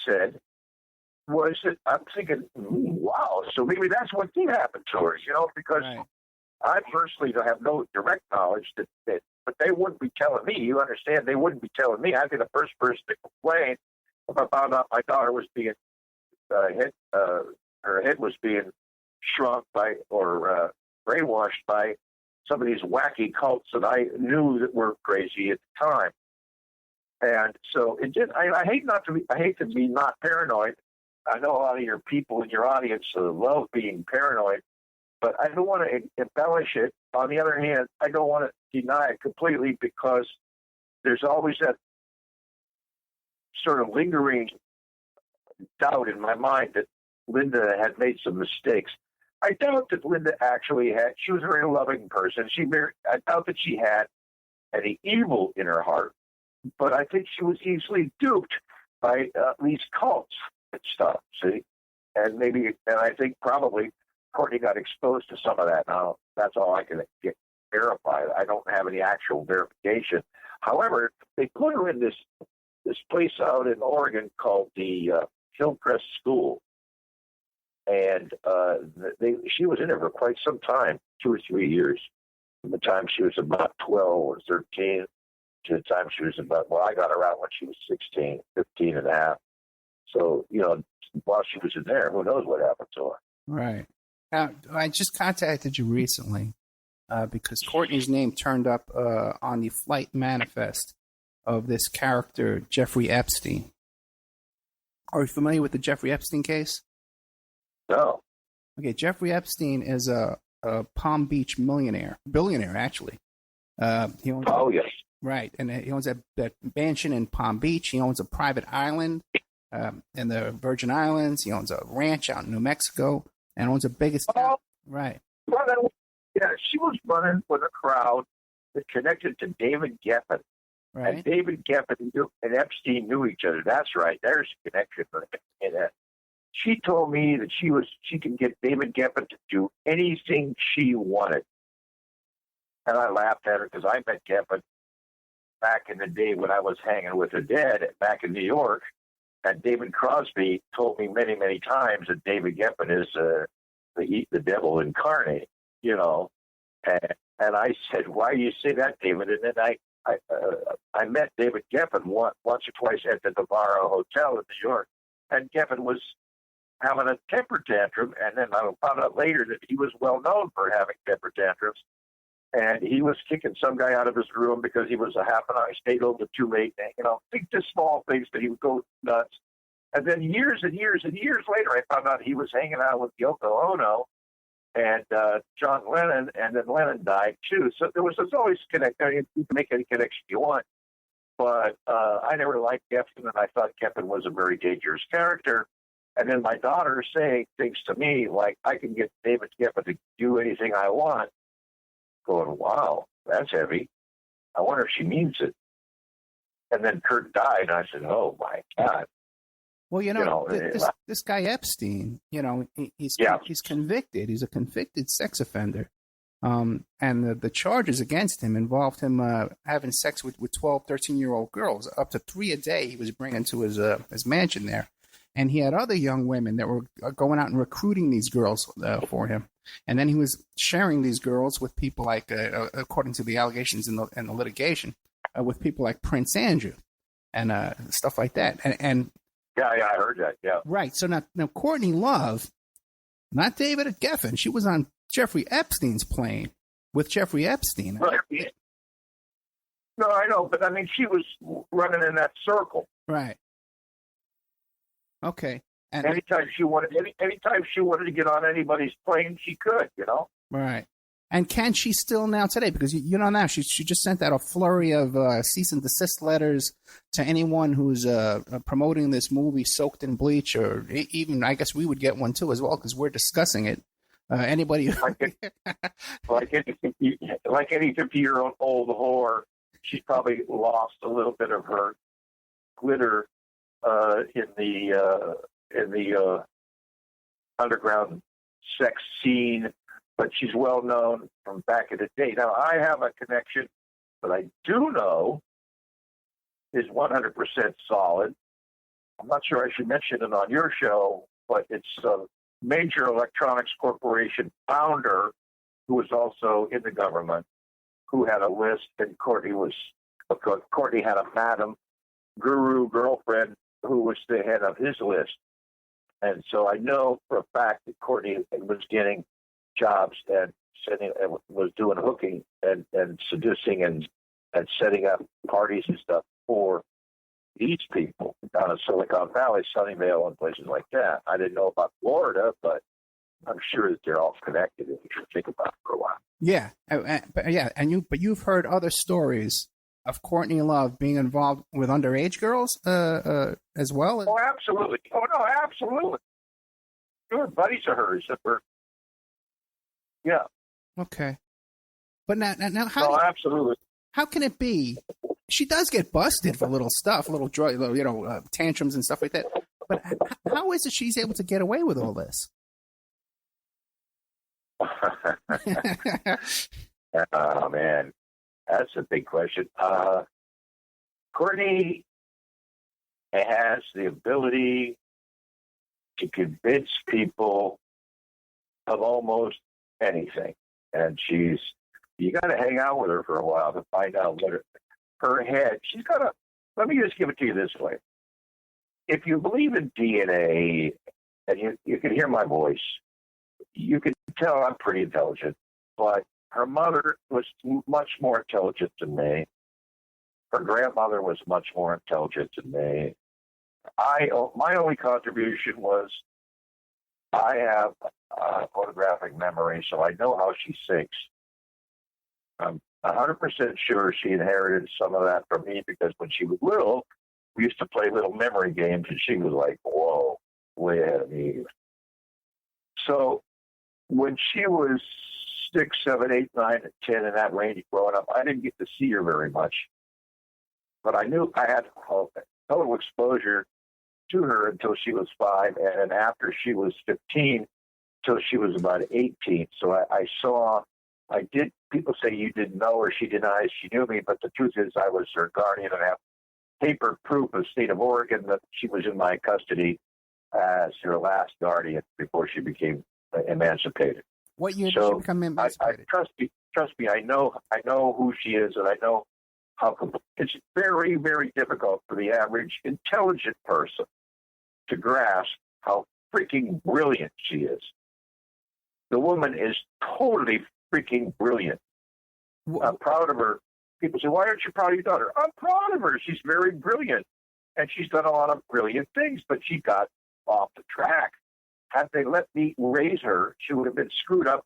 said was that I'm thinking, wow, so maybe that's what did happen to her, because right. I personally don't have no direct knowledge that but they wouldn't be telling me. You understand? They wouldn't be telling me. I'd be the first person to complain if I found out my daughter was being her head was being shrunk by or brainwashed by some of these wacky cults that I knew that were crazy at the time. And so it did. I hate to be not paranoid. I know a lot of your people in your audience love being paranoid, but I don't want to embellish it. On the other hand, I don't want to deny it completely because there's always that sort of lingering doubt in my mind that Linda had made some mistakes. I doubt that Linda actually she was a very loving person. I doubt that she had any evil in her heart, but I think she was easily duped by these cults and stuff, see? And I think probably Courtney got exposed to some of that. Now, that's all I can get verified. I don't have any actual verification. However, they put her in this place out in Oregon called the Hillcrest School. And she was in it for quite some time, 2 or 3 years. From the time she was about 12 or 13 to the time she was I got her out when she was 16, 15 and a half. So, while she was in there, who knows what happened to her. Right. Now, I just contacted you recently because Courtney's name turned up on the flight manifest of this character, Jeffrey Epstein. Are you familiar with the Jeffrey Epstein case? No. Okay, Jeffrey Epstein is a Palm Beach billionaire, actually. He owns yes. Right, and he owns that mansion in Palm Beach. He owns a private island in the Virgin Islands. He owns a ranch out in New Mexico and owns the biggest town. Right. Yeah, she was running with a crowd that connected to David Geffen. Right. And David Geffen and Epstein knew each other. That's right. There's a connection in that. she told me that she could get David Geffen to do anything she wanted. And I laughed at her because I met Geffen back in the day when I was hanging with her dad back in New York. And David Crosby told me many, many times that David Geffen is the devil incarnate, you know. And I said, why do you say that, David? And then I met David Geffen once or twice at the Navarro Hotel in New York. And Geffen was having a temper tantrum. And then I found out later that he was well known for having temper tantrums. And he was kicking some guy out of his room because he was a half an hour, stayed over too late. And, you know, just small things, but he would go nuts. And then years and years and years later, I found out he was hanging out with Yoko Ono and John Lennon, and then Lennon died too. So there's always connect. I mean, you can make any connection you want. But I never liked Geffen, and I thought Geffen was a very dangerous character. And then my daughter saying things to me like, I can get David Geffen to do anything I want. Going, wow, that's heavy. I wonder if she means it. And then Kurt died, and I said, oh, my God. Well, this guy Epstein, you know, he's convicted. He's a convicted sex offender. And the charges against him involved him having sex with 12, 13-year-old girls, up to 3 a day he was bringing to his mansion there. And he had other young women that were going out and recruiting these girls for him. And then he was sharing these girls with people like, according to the allegations in the litigation, with people like Prince Andrew and stuff like that. And yeah, I heard that. Yeah, right. So now Courtney Love, not David Geffen, she was on Jeffrey Epstein's plane with Jeffrey Epstein. Right. No, I know, but I mean, she was running in that circle. Right. Okay. And anytime she wanted to get on anybody's plane, she could, you know. Right. And can she still now today? Because you know now she just sent out a flurry of cease and desist letters to anyone who's promoting this movie Soaked in Bleach, or even I guess we would get one too as well because we're discussing it. Anybody like any 50-year-old whore, she probably lost a little bit of her glitter in the underground sex scene, but she's well known from back in the day. Now, I have a connection that I do know is 100% solid. I'm not sure I should mention it on your show, but it's a major electronics corporation founder who was also in the government, who had a list, and Courtney had a madam guru girlfriend who was the head of his list. And so I know for a fact that Courtney was getting jobs and was doing hooking and seducing and setting up parties and stuff for these people down in Silicon Valley, Sunnyvale, and places like that. I didn't know about Florida, but I'm sure that they're all connected if you should think about it for a while. Yeah, but you've heard other stories of Courtney Love being involved with underage girls as well? Oh, absolutely. Oh, no, absolutely. Sure, buddies of hers that were, yeah. Okay. But now absolutely. How can it be? She does get busted for little stuff, little drug, tantrums and stuff like that. But how is it she's able to get away with all this? Oh, man. That's a big question. Courtney has the ability to convince people of almost anything. And you got to hang out with her for a while to find out what her head, let me just give it to you this way. If you believe in DNA, and you can hear my voice, you can tell I'm pretty intelligent, but her mother was much more intelligent than me. Her grandmother was much more intelligent than me. My only contribution was I have photographic memory, so I know how she thinks. I'm 100% sure she inherited some of that from me because when she was little, we used to play little memory games, and she was like, whoa, way ahead of me. So when she was 6, 7, 8, 9, and 10 in that range growing up, I didn't get to see her very much. But I knew I had total exposure to her until she was 5, and then after she was 15 till she was about 18. So I did, people say you didn't know her, she denies she knew me, but the truth is I was her guardian and I have paper proof of the state of Oregon that she was in my custody as her last guardian before she became emancipated. What year did she become emancipated? Trust me, I know who she is, and I know how it's very, very difficult for the average intelligent person to grasp how freaking brilliant she is. The woman is totally freaking brilliant. I'm proud of her. People say, why aren't you proud of your daughter? I'm proud of her. She's very brilliant, and she's done a lot of brilliant things, but she got off the track. Had they let me raise her, she would have been screwed up,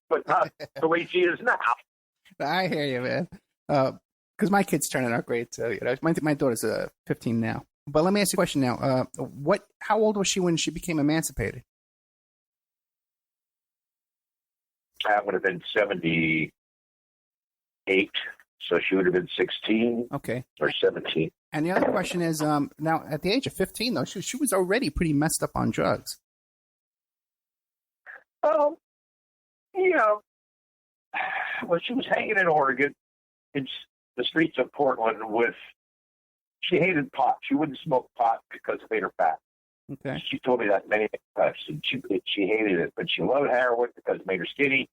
but not the way she is now. I hear you, man. Because my kid's turning out great. So, my daughter's 15 now. But let me ask you a question now. How old was she when she became emancipated? That would have been 78. So she would have been 16. Okay. Or 17. And the other question is, now at the age of 15, though, she was already pretty messed up on drugs. Well, she was hanging in Oregon, in the streets of Portland she hated pot. She wouldn't smoke pot because it made her fat. Okay. She told me that many times. And she hated it, but she loved heroin because it made her skinny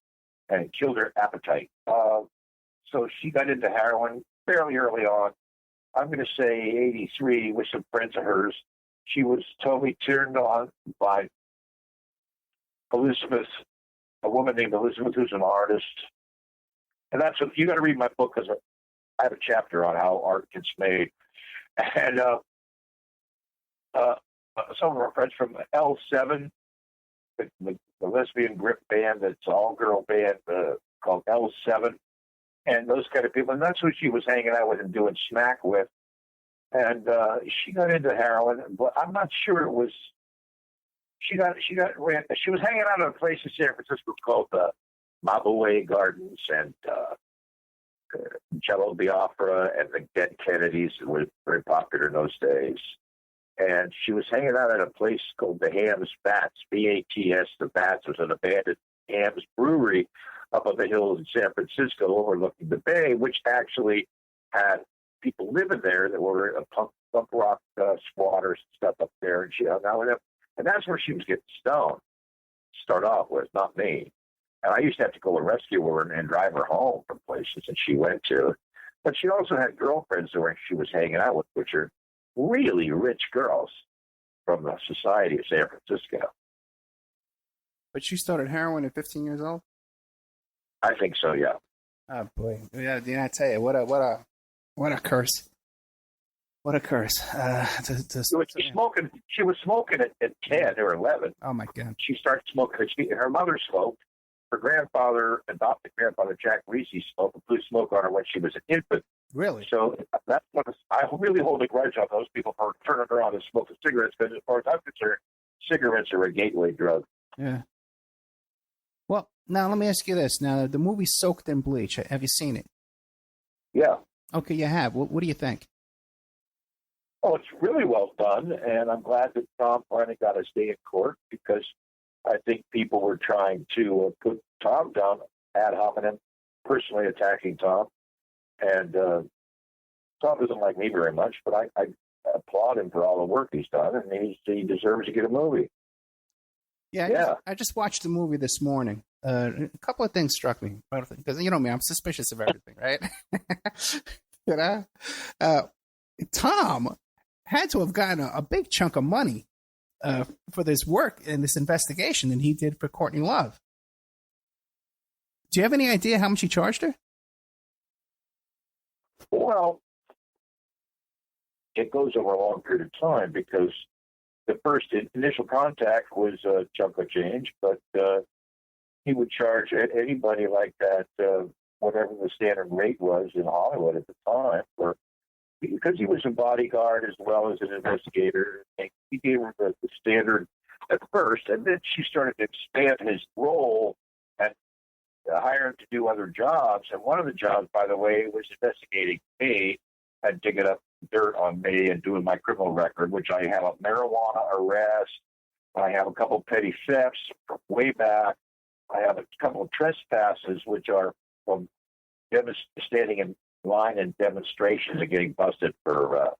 and it killed her appetite. So she got into heroin fairly early on. I'm going to say 83 with some friends of hers. She was totally turned on by Elizabeth, a woman named Elizabeth, who's an artist. And that's what you got to read my book, because I have a chapter on how art gets made. And some of our friends from L7, the lesbian grip band, that's an all-girl band called L7, and those kind of people. And that's who she was hanging out with and doing smack with. And she got into heroin, but I'm not sure it was. She was hanging out at a place in San Francisco called the Mabuhay Gardens, and Jello Biafra and the Dead Kennedys were very popular in those days. And she was hanging out at a place called the Hams Bats, B-A-T-S. The Bats was an abandoned Hams brewery up on the hills in San Francisco overlooking the bay, which actually had people living there that were punk rock squatters and stuff up there. And she hung out with them. And that's where she was getting stoned to start off with, not me. And I used to have to go and rescue her and drive her home from places that she went to. But she also had girlfriends who she was hanging out with, which are really rich girls from the society of San Francisco. But she started heroin at 15 years old? I think so, yeah. Oh, boy. Yeah, I tell you, what a curse. What a curse. She was smoking at 10 or 11. Oh, my God. She started smoking. Her mother smoked. Her grandfather, adopted grandfather, Jack Reese, smoked a blue smoke on her when she was an infant. Really? So that's what I really hold a grudge on those people for turning around and smoking cigarettes, because as far as I'm concerned, cigarettes are a gateway drug. Yeah. Well, now let me ask you this. Now, the movie Soaked in Bleach, have you seen it? Yeah. Okay, you have. What do you think? Oh, it's really well done, and I'm glad that Tom finally got his day in court, because I think people were trying to put Tom down ad hominem, personally attacking Tom. And Tom doesn't like me very much, but I applaud him for all the work he's done, and he deserves to get a movie. Yeah. I just watched the movie this morning. A couple of things struck me, because you know me, I'm suspicious of everything, right? You know, Tom had to have gotten a big chunk of money for this work and this investigation that he did for Courtney Love. Do you have any idea how much he charged her? Well, it goes over a long period of time, because the first initial contact was a chunk of change, but he would charge anybody like that whatever the standard rate was in Hollywood at the time, because he was a bodyguard as well as an investigator. And he gave her the standard at first, and then she started to expand his role and hire him to do other jobs. And one of the jobs, by the way, was investigating me and digging up dirt on me and doing my criminal record, which I have a marijuana arrest. I have a couple petty thefts from way back. I have a couple of trespasses, which are from standing in line and demonstrations and getting busted for,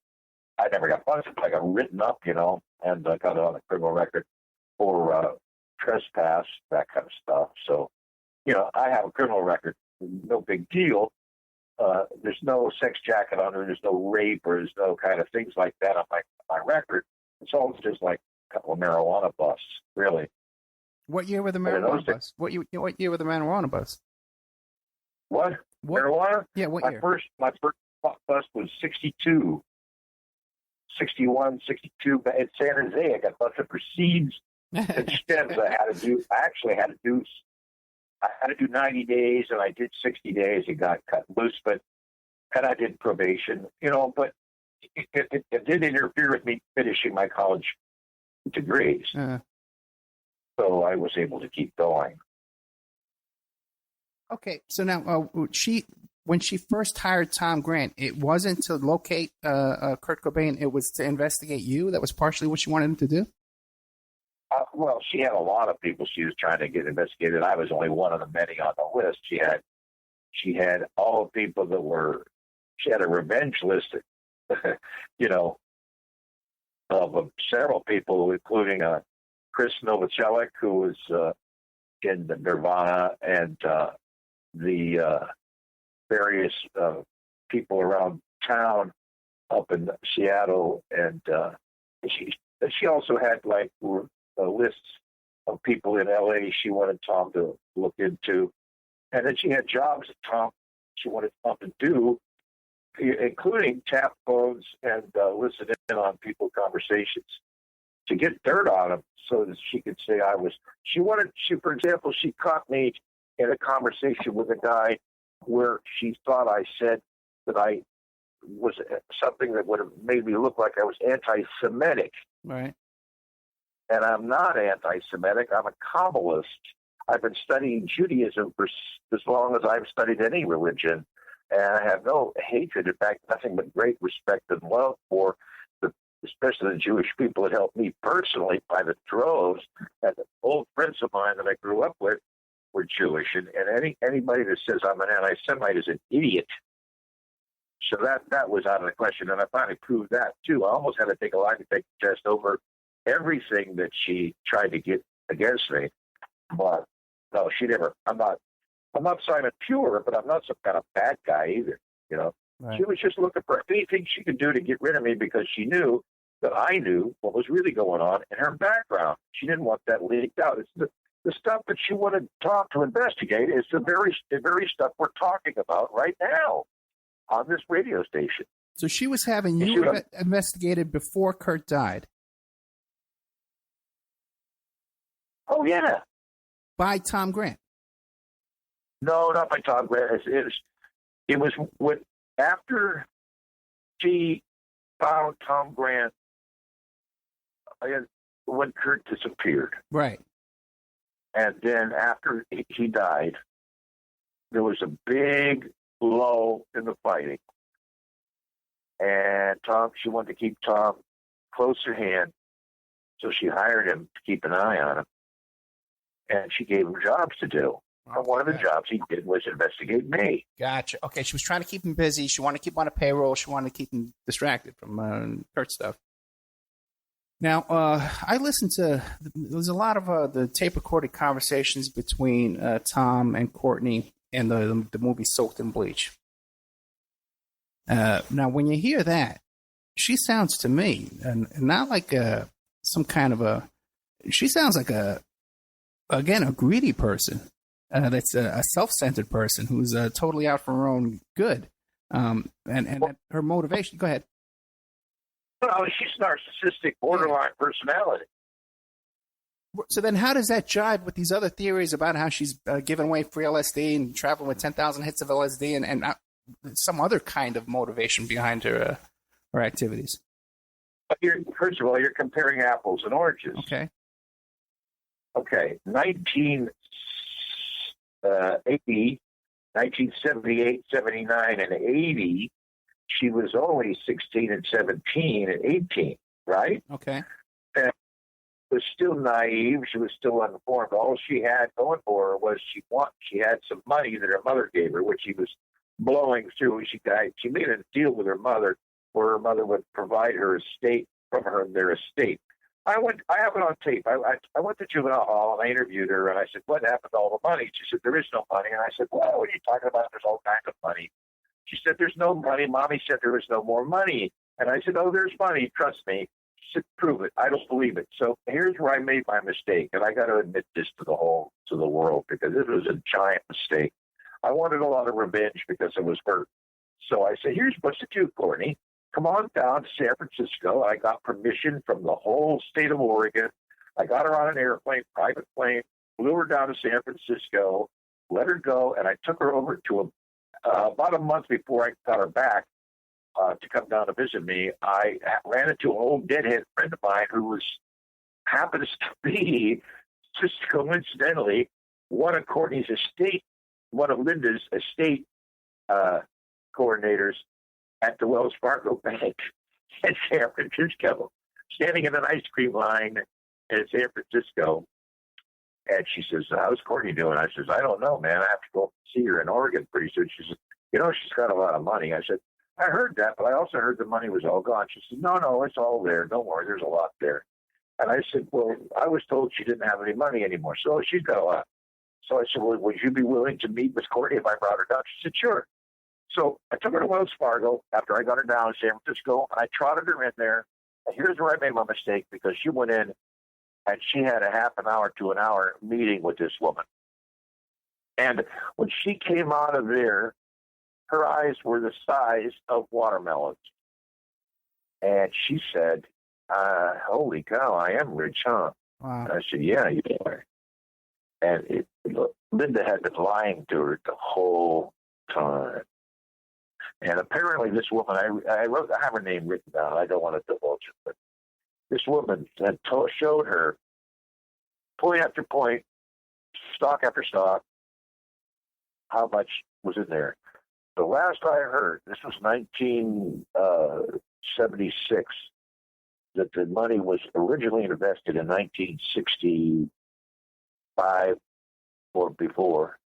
I never got busted, but I got written up, and I got on a criminal record for trespass, that kind of stuff. So, I have a criminal record, no big deal. There's no sex jacket on it. There's no rape, or there's no kind of things like that on my record. It's all just like a couple of marijuana busts, really. What year were the marijuana busts? What year were the marijuana busts? What? Marijuana? Yeah, what year? My first bust was 62. 61, 62. In San Jose, I got busted for seeds and stems. I actually had to do 90 days, and I did 60 days and got cut loose, and I did probation, but it did interfere with me finishing my college degrees. So I was able to keep going. Okay, so now when she first hired Tom Grant, it wasn't to locate Kurt Cobain, it was to investigate you? That was partially what she wanted him to do? Well, she had a lot of people she was trying to get investigated. I was only one of the many on the list. She had all the people she had a revenge list, of several people, including Chris Novoselic, who was in Nirvana, and the various people around town up in Seattle. And she also had lists of people in L.A. she wanted Tom to look into. And then she had jobs that she wanted Tom to do, including tap phones and listen in on people's conversations to get dirt on them so that she could say for example, she caught me in a conversation with a guy where she thought I said that I was something that would have made me look like I was anti-Semitic. Right. And I'm not anti-Semitic. I'm a Kabbalist. I've been studying Judaism for as long as I've studied any religion. And I have no hatred, in fact, nothing but great respect and love for especially the Jewish people that helped me personally by the droves. And the old friends of mine that I grew up with were Jewish. And anybody that says I'm an anti-Semite is an idiot. So that was out of the question. And I finally proved that, too. I almost had to take a lie detector test over everything that she tried to get against me. But no, she never. I'm not Simon Pure, but I'm not some kind of bad guy either. Right. She was just looking for anything she could do to get rid of me because she knew that I knew what was really going on in her background. She didn't want that leaked out. It's the stuff that she wanted to investigate is the very stuff we're talking about right now on this radio station. So she was having you investigated before Kurt died. Oh yeah. By Tom Grant. No, not by Tom Grant. It was after she found Tom Grant when Kurt disappeared. Right. And then after he died, there was a big lull in the fighting. And she wanted to keep Tom close at hand, so she hired him to keep an eye on him. And she gave him jobs to do. And one of the jobs he did was investigate me. Gotcha. Okay, she was trying to keep him busy. She wanted to keep him on a payroll. She wanted to keep him distracted from Kurt stuff. Now, I listened to – there was a lot of the tape-recorded conversations between Tom and Courtney in the movie Soaked in Bleach. Now, when you hear that, she sounds to me not like some kind of a – she sounds like a greedy person. That's a self-centered person who's totally out for her own good. And her motivation. Go ahead. Well, she's narcissistic, borderline personality. So then how does that jive with these other theories about how she's giving away free LSD and traveling with 10,000 hits of LSD and some other kind of motivation behind her activities? First of all, you're comparing apples and oranges. Okay. 1978, 79, and 80, she was only 16 and 17 and 18, right? Okay. And was still naive. She was still uninformed. All she had going for her was she had some money that her mother gave her, which she was blowing through. She made a deal with her mother where her mother would provide her estate from their estate. I have it on tape. I went to juvenile hall and I interviewed her and I said, "What happened to all the money?" She said, "There is no money." And I said, "Well, what are you talking about? There's all kinds of money." She said, "There's no money. Mommy said there was no more money." And I said, "Oh, there's money. Trust me." She said, "Prove it." I don't believe it. So here's where I made my mistake. And I got to admit this to the world, because this was a giant mistake. I wanted a lot of revenge because I was hurt. So I said, "Here's what to do, Courtney. Come on down to San Francisco." I got permission from the whole state of Oregon. I got her on an airplane, private plane, flew her down to San Francisco, let her go, and I took her over to about a month before I got her back to come down to visit me. I ran into an old deadhead friend of mine who happens to be, just coincidentally, one of Linda's estate coordinators at the Wells Fargo Bank in San Francisco, standing in an ice cream line in San Francisco. And she says, "How's Courtney doing?" I says, "I don't know, man. I have to go see her in Oregon pretty soon." She says, "She's got a lot of money." I said, "I heard that, but I also heard the money was all gone." She said, No, it's all there. Don't worry, there's a lot there." And I said, "Well, I was told she didn't have any money anymore." "So she's got a lot." So I said, "Well, would you be willing to meet with Courtney if I brought her down?" She said, "Sure." So I took her to Wells Fargo after I got her down in San Francisco, and I trotted her in there. And here's where I made my mistake, because she went in and she had a half an hour to an hour meeting with this woman. And when she came out of there, her eyes were the size of watermelons. And she said, "Holy cow, I am rich, huh?" Wow. And I said, "Yeah, you are." And Linda had been lying to her the whole time. And apparently this woman, I have her name written down. I don't want to divulge it, but this woman had showed her point after point, stock after stock, how much was in there. The last I heard, this was 1976, that the money was originally invested in 1965 or before,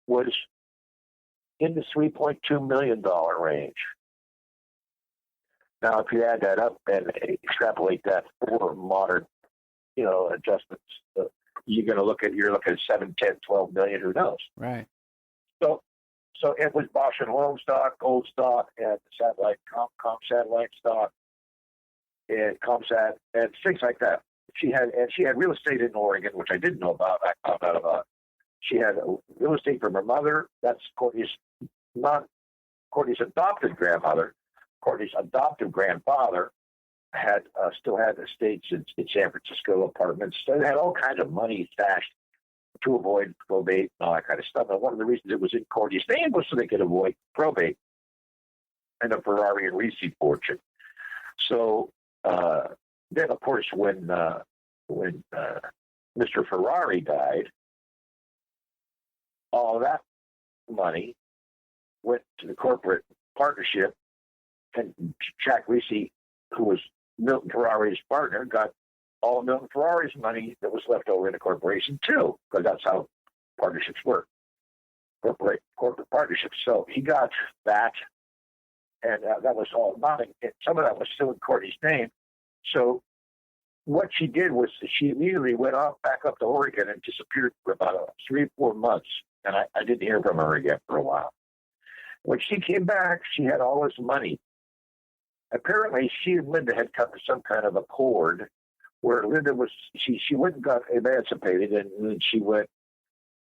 was in the $3.2 million range. Now, if you add that up and extrapolate that for modern, adjustments, you're looking at 7, 10, 12 million, who knows? Right. So it was Bosch and Lone stock, gold stock, and satellite, com satellite stock, and ComSat, and things like that. She had real estate in Oregon, which I didn't know about. I found out about. She had real estate from her mother. That's Courtney's adopted grandmother. Courtney's adoptive grandfather still had estates in San Francisco, apartments. So they had all kinds of money stashed to avoid probate and all that kind of stuff. And one of the reasons it was in Courtney's name was so they could avoid probate and a Ferrari and Risi fortune. So then, of course, when Mr. Ferrari died, all that money went to the corporate partnership, and Jack Risi, who was Milton Ferrari's partner, got all of Milton Ferrari's money that was left over in the corporation too, because that's how partnerships work, corporate partnerships. So he got that, and that was all nothing. Some of that was still in Courtney's name. So what she did was she immediately went back up to Oregon and disappeared for about 3 or 4 months, and I didn't hear from her again for a while. When she came back, she had all this money. Apparently, she and Linda had come to some kind of accord where Linda she went and got emancipated, and then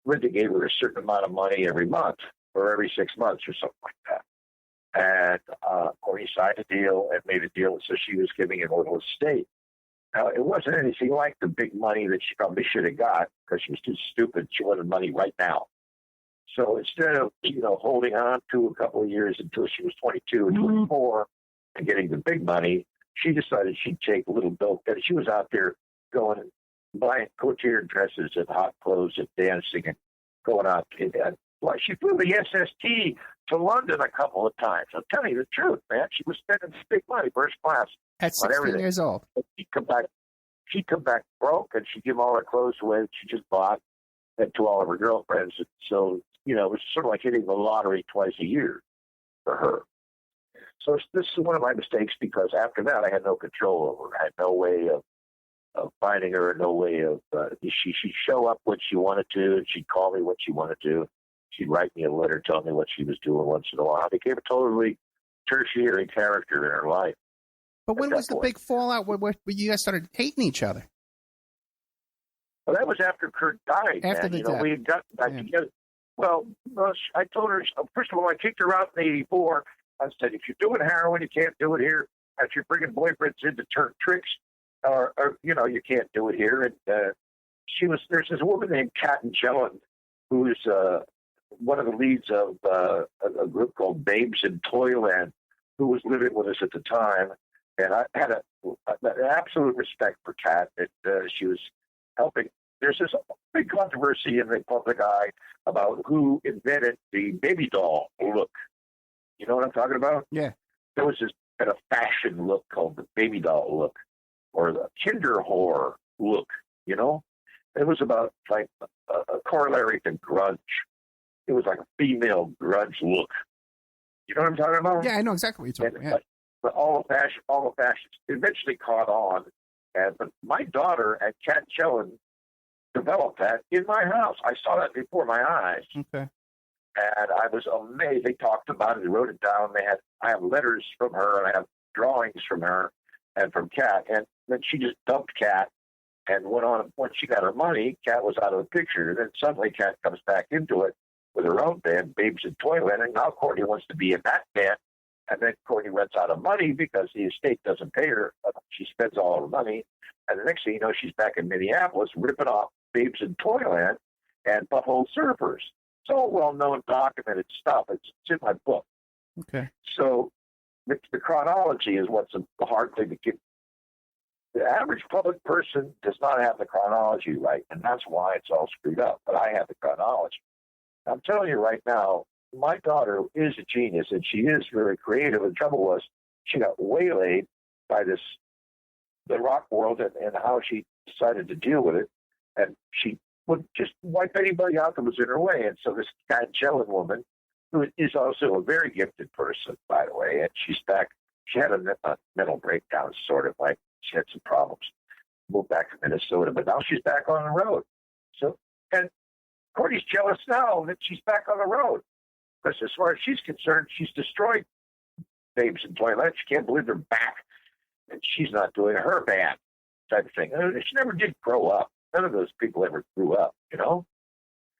Linda gave her a certain amount of money every month or every 6 months or something like that. And Courtney signed a deal and made a deal, so she was giving him a little estate. Now, it wasn't anything like the big money that she probably should have got, because she was too stupid. She wanted money right now. So instead of, holding on to a couple of years until she was 22 or 24 and getting the big money, she decided she'd take a little bill. And she was out there going and buying couture dresses and hot clothes and dancing and going out. She flew the SST to London a couple of times. I'm telling you the truth, man. She was spending big money, first class. At 16 years old. She'd come back broke, and she'd give all her clothes away that she just bought and to all of her girlfriends. And so, it was sort of like hitting the lottery twice a year for her. So this is one of my mistakes, because after that I had no control over her. I had no way of finding her, no way of she'd show up when she wanted to, and she'd call me when she wanted to. She'd write me a letter telling me what she was doing once in a while. I became a totally tertiary character in her life. But when was the big fallout where you guys started hating each other? Well, that was after Kurt died. After the death. We had gotten back together. Well, I told her, first of all, I kicked her out in '84. I said, if you're doing heroin, you can't do it here. If you're bringing boyfriends in to turn tricks, or you can't do it here. And there's this woman named Kat Jelen, who's one of the leads of a group called Babes in Toyland, who was living with us at the time. And I had an absolute respect for Kat. That she was helping. There's this big controversy in the public eye about who invented the baby doll look. You know what I'm talking about? Yeah. There was this kind of fashion look called the baby doll look, or the Kinder whore look. It was about like a corollary to grunge. It was like a female grunge look. You know what I'm talking about? Yeah, I know exactly what you're talking about. But all the fashions eventually caught on. But my daughter and Kat Jelen developed that in my house. I saw that before my eyes. Okay. And I was amazed. They talked about it. They wrote it down. I have letters from her, and I have drawings from her and from Kat. And then she just dumped Kat and went on. Once she got her money, Kat was out of the picture. And then suddenly Kat comes back into it with her own band, Babes in Toyland. And now Courtney wants to be in that band. And then Courtney runs out of money because the estate doesn't pay her. She spends all her money. And the next thing you know, she's back in Minneapolis ripping off Babes in Toyland and Butthole Surfers. It's all well-known, documented stuff. It's in my book. Okay. So the chronology is what's the hard thing to get. The average public person does not have the chronology right, and that's why it's all screwed up. But I have the chronology. I'm telling you right now, my daughter is a genius, and she is very creative. The trouble was she got waylaid by the rock world and how she decided to deal with it. And she would just wipe anybody out that was in her way. And so this Kat Jelen woman, who is also a very gifted person, by the way, and she's back. She had a mental breakdown, sort of like she had some problems. Moved back to Minnesota, but now she's back on the road. So, and Courtney's jealous now that she's back on the road. Because as far as she's concerned, she's destroyed Babes in Toyland. She can't believe they're back. And she's not doing her band type of thing. She never did grow up. None of those people ever grew up,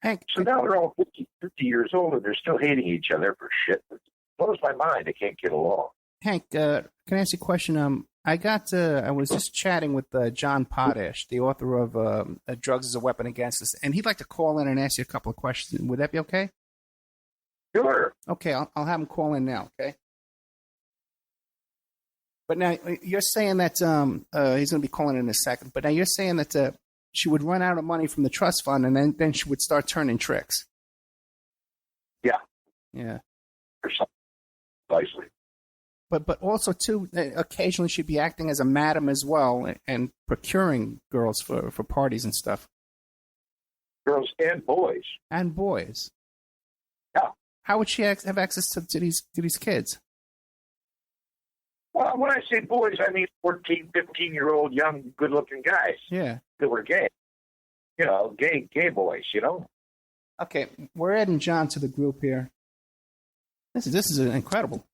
Hank, so now they're all 50 years old, and they're still hating each other for shit. It blows my mind. They can't get along. Hank, can I ask you a question? I was just chatting with John Potash, the author of Drugs as a Weapon Against Us, and he'd like to call in and ask you a couple of questions. Would that be okay? Sure. Okay, I'll have him call in now, okay? But now you're saying that he's going to be calling in a second, but now you're saying that she would run out of money from the trust fund, and then she would start turning tricks. Yeah. Yeah. Precisely. But also, too, occasionally she'd be acting as a madam as well and procuring girls for parties and stuff. Girls and boys. And boys. Yeah. How would she have access to these kids? Well, when I say boys, I mean 14, 15-year-old young, good-looking guys. Yeah. That were gay. Gay boys, Okay, we're adding John to the group here. This is incredible.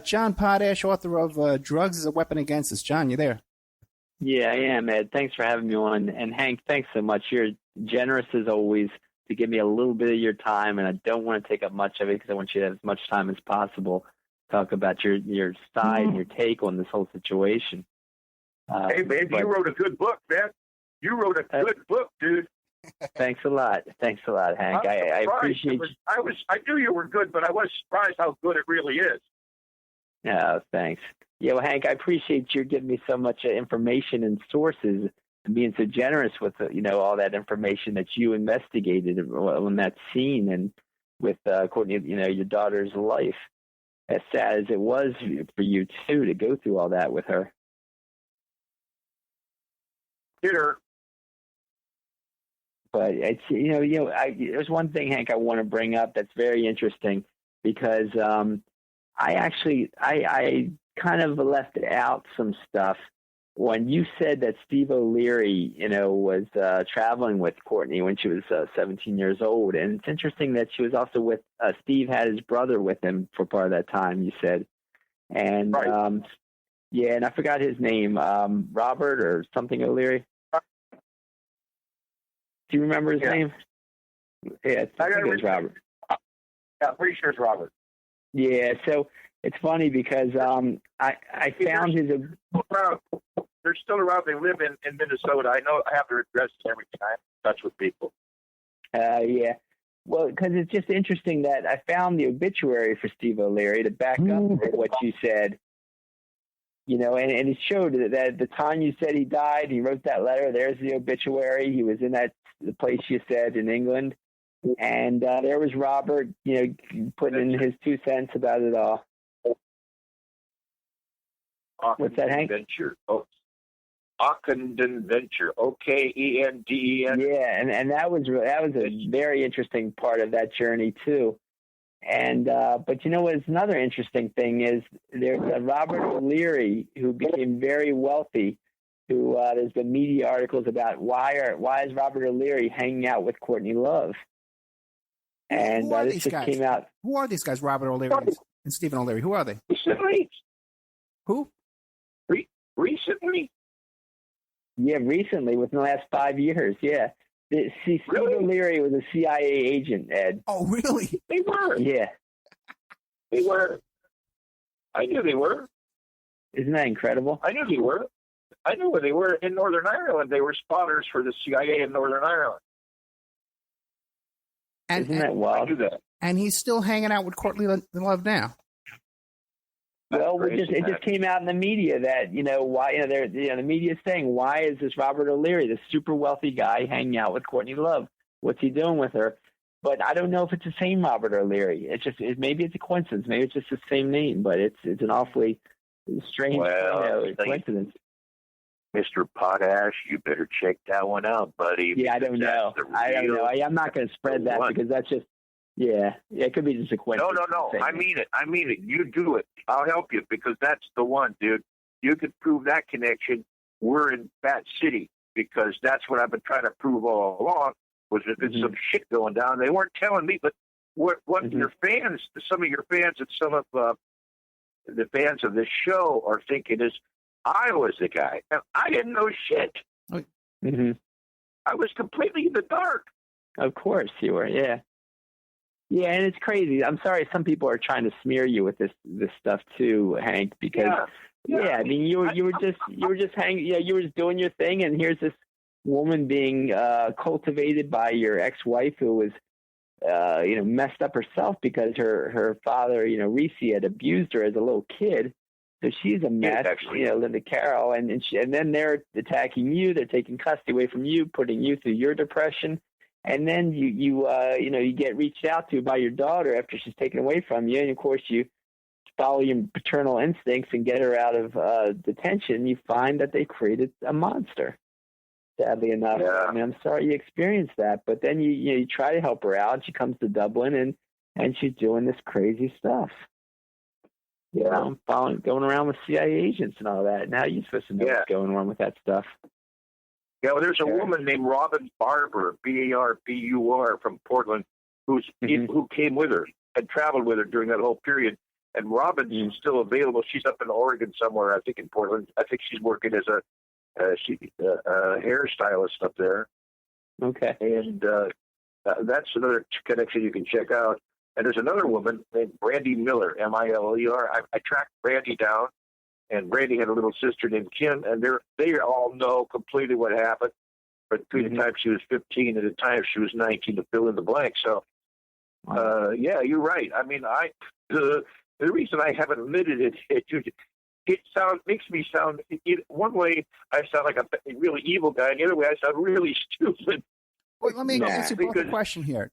John Potash, author of Drugs as a Weapon Against Us. John, you there? Yeah, I am, Ed. Thanks for having me on. And Hank, thanks so much. You're generous as always to give me a little bit of your time, and I don't want to take up much of it because I want you to have as much time as possible to talk about your side and your take on this whole situation. Hey, man, you wrote a good book, man. You wrote a good book, dude. Thanks a lot. Thanks a lot, Hank. I appreciate you. I knew you were good, but I was surprised how good it really is. Yeah, thanks. Yeah, well, Hank, I appreciate you giving me so much information and sources and being so generous with all that information that you investigated on that scene. And Courtney, your daughter's life. As sad as it was for you too to go through all that with her. Peter. But it's there's one thing, Hank, I want to bring up that's very interesting because I kind of left out some stuff when you said that Steve O'Leary, was traveling with Courtney when she was 17 years old. And it's interesting that she was also with Steve had his brother with him for part of that time, you said. And right. and I forgot his name, Robert or something O'Leary. Do you remember his name? Yeah, I think it was Robert. Yeah, I'm pretty sure it's Robert. Yeah, so it's funny because I found his. They're still around. They live in Minnesota. I know I have their addresses every time. I'm in touch with people. Yeah. Well, because it's just interesting that I found the obituary for Steve O'Leary to back up what you said. And it showed that at the time you said he died, he wrote that letter. There's the obituary. He was in the place you said in England. And there was Robert, putting in his 2 cents about it all. What's that, Hank? Venture. Oh, Ockenden Venture. Okenden. Yeah, and that was a very interesting part of that journey too. And but what's another interesting thing is there's a Robert O'Leary who became very wealthy. Who there's been media articles about why is Robert O'Leary hanging out with Courtney Love? And this just came out. Who are these guys, Robert O'Leary and Stephen O'Leary? Who are they? Recently. Who? Recently? Yeah, recently, within the last 5 years, yeah. Steve O'Leary was a CIA agent, Ed. Oh, really? They were. Yeah. They were. I knew they were. Isn't that incredible? I knew they were. I knew where they were in Northern Ireland. They were spotters for the CIA in Northern Ireland. Isn't that wild? I knew that. And he's still hanging out with Courtney Love now. Well, it just came out in the media that why the media is saying, why is this Robert O'Leary, this super wealthy guy, hanging out with Courtney Love? What's he doing with her? But I don't know if it's the same Robert O'Leary. Maybe it's a coincidence. Maybe it's just the same name, but it's an awfully strange coincidence. Mr. Potash, you better check that one out, buddy. Yeah, I don't know. I'm not going to spread that because that's just. Yeah, it could be just a coincidence. No. I mean it. You do it. I'll help you because that's the one, dude. You could prove that connection. We're in Bat City because that's what I've been trying to prove all along was that there's some shit going down. They weren't telling me, but what your fans, some of your fans and some of the fans of this show are thinking is I was the guy. And I didn't know shit. Mm-hmm. I was completely in the dark. Of course you were, yeah. Yeah, and it's crazy. I'm sorry some people are trying to smear you with this stuff too, Hank, because I mean you were just hanging, you were just doing your thing, and here's this woman being cultivated by your ex-wife who was messed up herself because her father, Reese, had abused her as a little kid. So she's a mess, Linda Carroll, and then they're attacking you. They're taking custody away from you, putting you through your depression. And then you get reached out to by your daughter after she's taken away from you. And, of course, you follow your paternal instincts and get her out of detention. You find that they created a monster, sadly enough. Yeah. I mean, I'm sorry you experienced that. But then you try to help her out. She comes to Dublin, and she's doing this crazy stuff. Going around with CIA agents and all that. Now you're supposed to know what's going on with that stuff. Yeah, well, there's a woman named Robin Barber, Barbur, from Portland, who came with her and traveled with her during that whole period. And Robin's still available. She's up in Oregon somewhere, I think in Portland. I think she's working as a hairstylist up there. Okay. And that's another connection you can check out. And there's another woman named Brandy Miller, Miler. I tracked Brandy down. And Brandy had a little sister named Kim, and they all know completely what happened. But between the time she was 15 and the time she was 19 to fill in the blank. So, you're right. I mean, the reason I haven't admitted it makes me sound. One way I sound like a really evil guy, and the other way I sound really stupid. Well, let me ask you both a question here.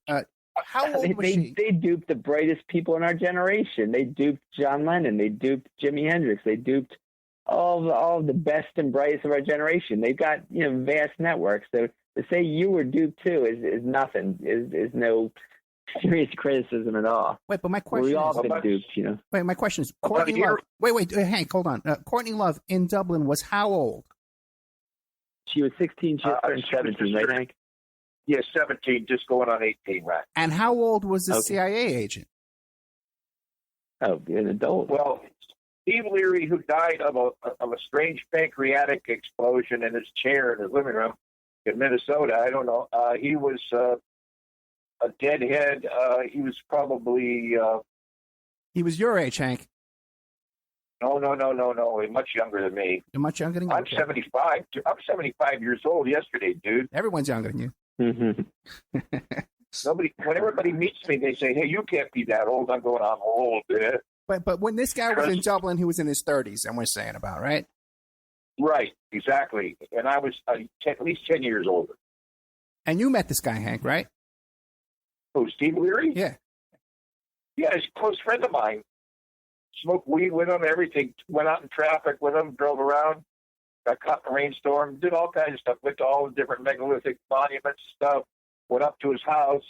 How old was she? They duped the brightest people in our generation. They duped John Lennon. They duped Jimi Hendrix. They duped all the best and brightest of our generation. They've got vast networks. So to say you were duped too is nothing. Is no serious criticism at all. Wait, but my question We've all is, been duped, Wait, my question is, Courtney Love. Wait, Hank, hold on. Courtney Love in Dublin was how old? She was 16. She was 17, right, Hank? Yeah, 17, just going on 18, right? And how old was the CIA agent? Oh, an adult. Well, Steve Leary, who died of a strange pancreatic explosion in his chair in his living room in Minnesota. I don't know. He was a deadhead. He was probably. He was your age, Hank. No. Much younger than me. You're much younger than you. I'm 75. I'm 75 years old yesterday, dude. Everyone's younger than you. Mm-hmm. When everybody meets me, they say, "Hey, you can't be that old." I'm going, "I'm old." But when this guy was in Dublin, he was in his 30s, and we're saying about, right? Right, exactly. And I was at least 10 years older. And you met this guy, Hank, right? Oh, Steve Leary? Yeah. Yeah, he's a close friend of mine. Smoked weed with him, everything. Went out in traffic with him, drove around, got caught in a rainstorm, did all kinds of stuff. Went to all the different megalithic monuments stuff. Went up to his house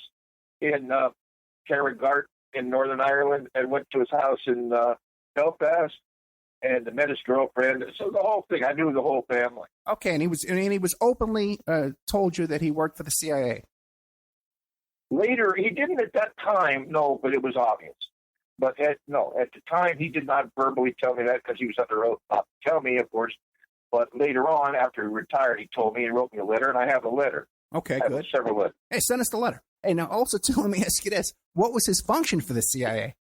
in Carrigart in Northern Ireland, and went to his house in Belfast, and met his girlfriend. So the whole thing, I knew the whole family. Okay, and he was openly told you that he worked for the CIA. Later, he didn't at that time, no, but it was obvious. But at the time, he did not verbally tell me that because he was under oath not to tell me, of course. But later on, after he retired, he told me, he wrote me a letter, and I have a letter. Okay, I good. have several letters. Hey, send us the letter. Hey, now also, too, let me ask you this. What was his function for the CIA?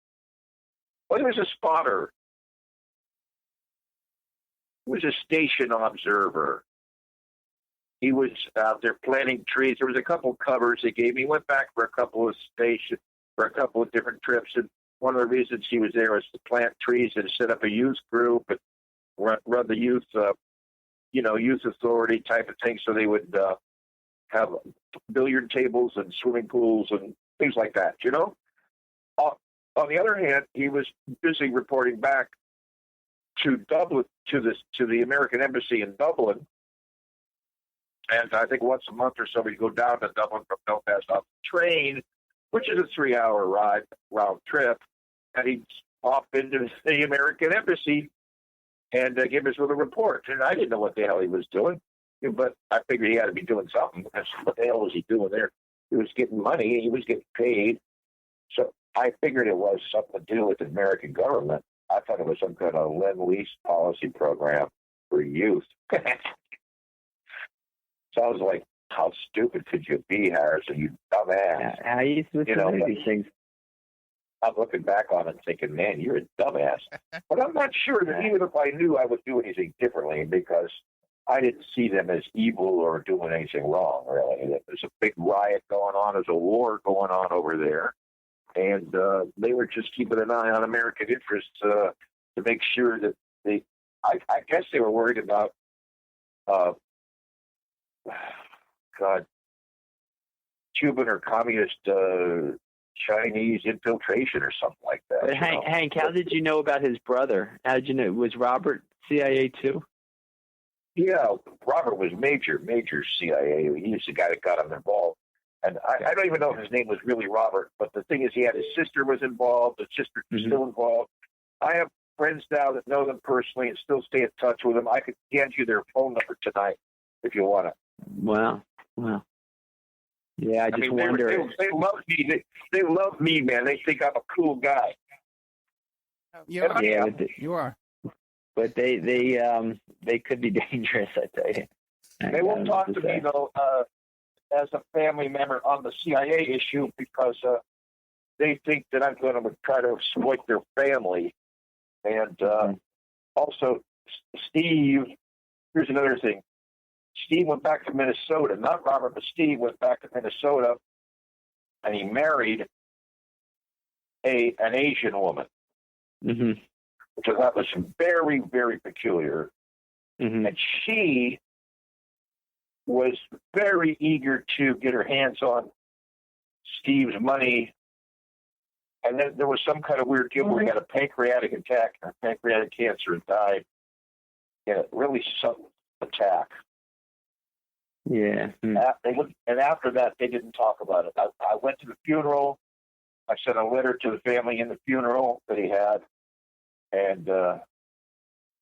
Well, he was a spotter. He was a station observer. He was out there planting trees. There was a couple covers they gave me. He went back for a couple of different trips. And one of the reasons he was there was to plant trees and set up a youth group and run the youth, youth authority type of thing. So they would have billiard tables and swimming pools and things like that, On the other hand, he was busy reporting back to Dublin, to the American Embassy in Dublin. And I think once a month or so, we'd go down to Dublin from Belfast on the train, which is a 3-hour round trip. And he'd pop into the American Embassy and give us a little report. And I didn't know what the hell he was doing, but I figured he had to be doing something. What the hell was he doing there? He was getting money. He was getting paid. So I figured it was something to do with the American government. I thought it was some kind of lend-lease policy program for youth. So I was like, how stupid could you be, Harrison, you dumbass? How you supposed to know these things? I'm looking back on it thinking, man, you're a dumbass. But I'm not sure that even if I knew, I would do anything differently because I didn't see them as evil or doing anything wrong, really. There's a big riot going on. There's a war going on over there. And they were just keeping an eye on American interests to make sure that I guess they were worried about, Cuban or communist Chinese infiltration or something like that. But Hank, how did you know about his brother? How did you know? Was Robert CIA too? Yeah, Robert was major CIA. He was the guy that got him involved. And I don't even know if his name was really Robert, but the thing is he had his sister was involved, his sister was still involved. I have friends now that know them personally and still stay in touch with them. I could hand you their phone number tonight if you want it. Wow. Yeah, I wonder. They love me. They love me, man. They think I'm a cool guy. Yeah, you are. But they could be dangerous, I tell you. They won't talk to me though as a family member on the CIA issue because they think that I'm going to try to exploit their family. And also, Steve. Here's another thing. Steve went back to Minnesota. Not Robert, but Steve went back to Minnesota, and he married an Asian woman. Mm-hmm. So that was very, very peculiar. Mm-hmm. And she was very eager to get her hands on Steve's money. And then there was some kind of weird deal where he had a pancreatic attack, or pancreatic cancer, and died. Yeah, a really sudden attack. Yeah. And after that, they didn't talk about it. I went to the funeral. I sent a letter to the family in the funeral that he had. And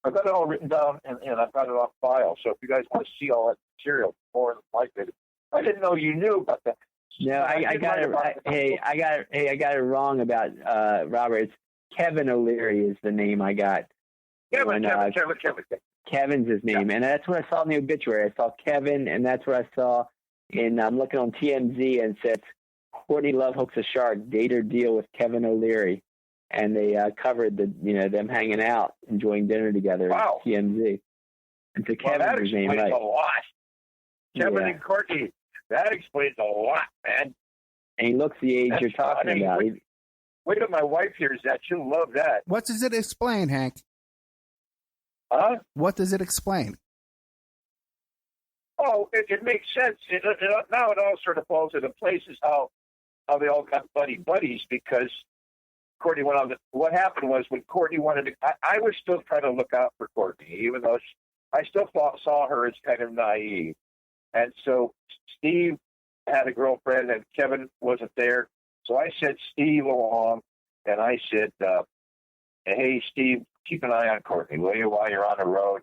I've got it all written down, and I've got it on file. So if you guys want to see all that material, more than likely. I didn't know you knew about that. No, I got it. I got it wrong about Robert. It's Kevin O'Leary is the name I got. Kevin. Kevin's his name, and that's what I saw in the obituary. I saw Kevin, and that's what I saw I'm looking on TMZ, and it says Courtney Love hooks a shark, date or deal with Kevin O'Leary, and they covered them hanging out, enjoying dinner together. Wow. At TMZ. And so Kevin's his name, right? A lot. Kevin and Courtney. That explains a lot, man. And he looks the age you're talking about. Wait till my wife hears that. She'll love that. What does it explain, Hank? Huh? What does it explain? Oh, it makes sense. Now it all sort of falls into places how they all got buddies because Courtney went on. What happened was when Courtney wanted to, I was still trying to look out for Courtney, even though I still saw her as kind of naive. And so Steve had a girlfriend and Kevin wasn't there. So I sent Steve along and I said, hey, Steve, keep an eye on Courtney, will you, while you're on the road?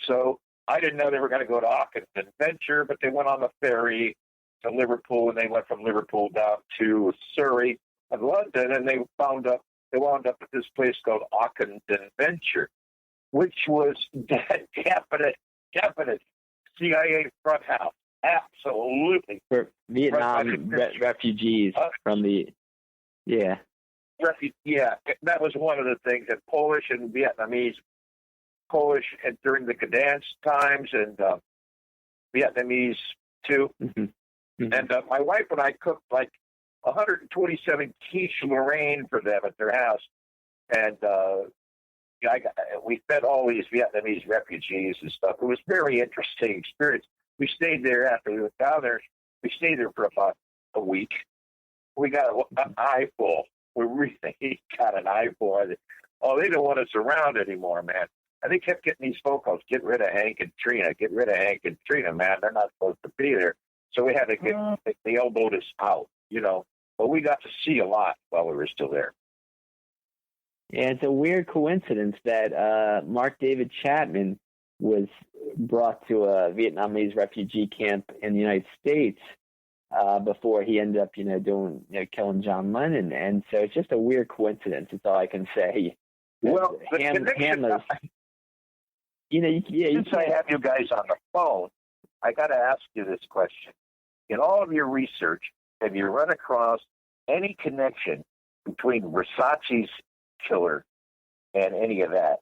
So I didn't know they were going to go to Icke Adventure, but they went on the ferry to Liverpool, and they went from Liverpool down to Surrey and London, and they wound up at this place called Icke Adventure, which was definite CIA front house. Absolutely. For Vietnam refugees from the, yeah. Yeah, that was one of the things. And Polish and Vietnamese, and during the Gdansk times, and Vietnamese too. Mm-hmm. Mm-hmm. And my wife and I cooked like 127 quiche Lorraine for them at their house. And we fed all these Vietnamese refugees and stuff. It was a very interesting experience. We stayed there after we went down there. We stayed there for about a week. We got an eyeful. We really got an eyeful. Oh, they don't want us around anymore, man. And they kept getting these phone calls, get rid of Hank and Trina, get rid of Hank and Trina, man. They're not supposed to be there. So we had to they elbowed us out, But we got to see a lot while we were still there. Yeah, it's a weird coincidence that Mark David Chapman was brought to a Vietnamese refugee camp in the United States before he ended up, killing John Lennon. And so it's just a weird coincidence. That's all I can say. Well, handlers. Since I have you guys on the phone, I got to ask you this question. In all of your research, have you run across any connection between Versace's killer and any of that?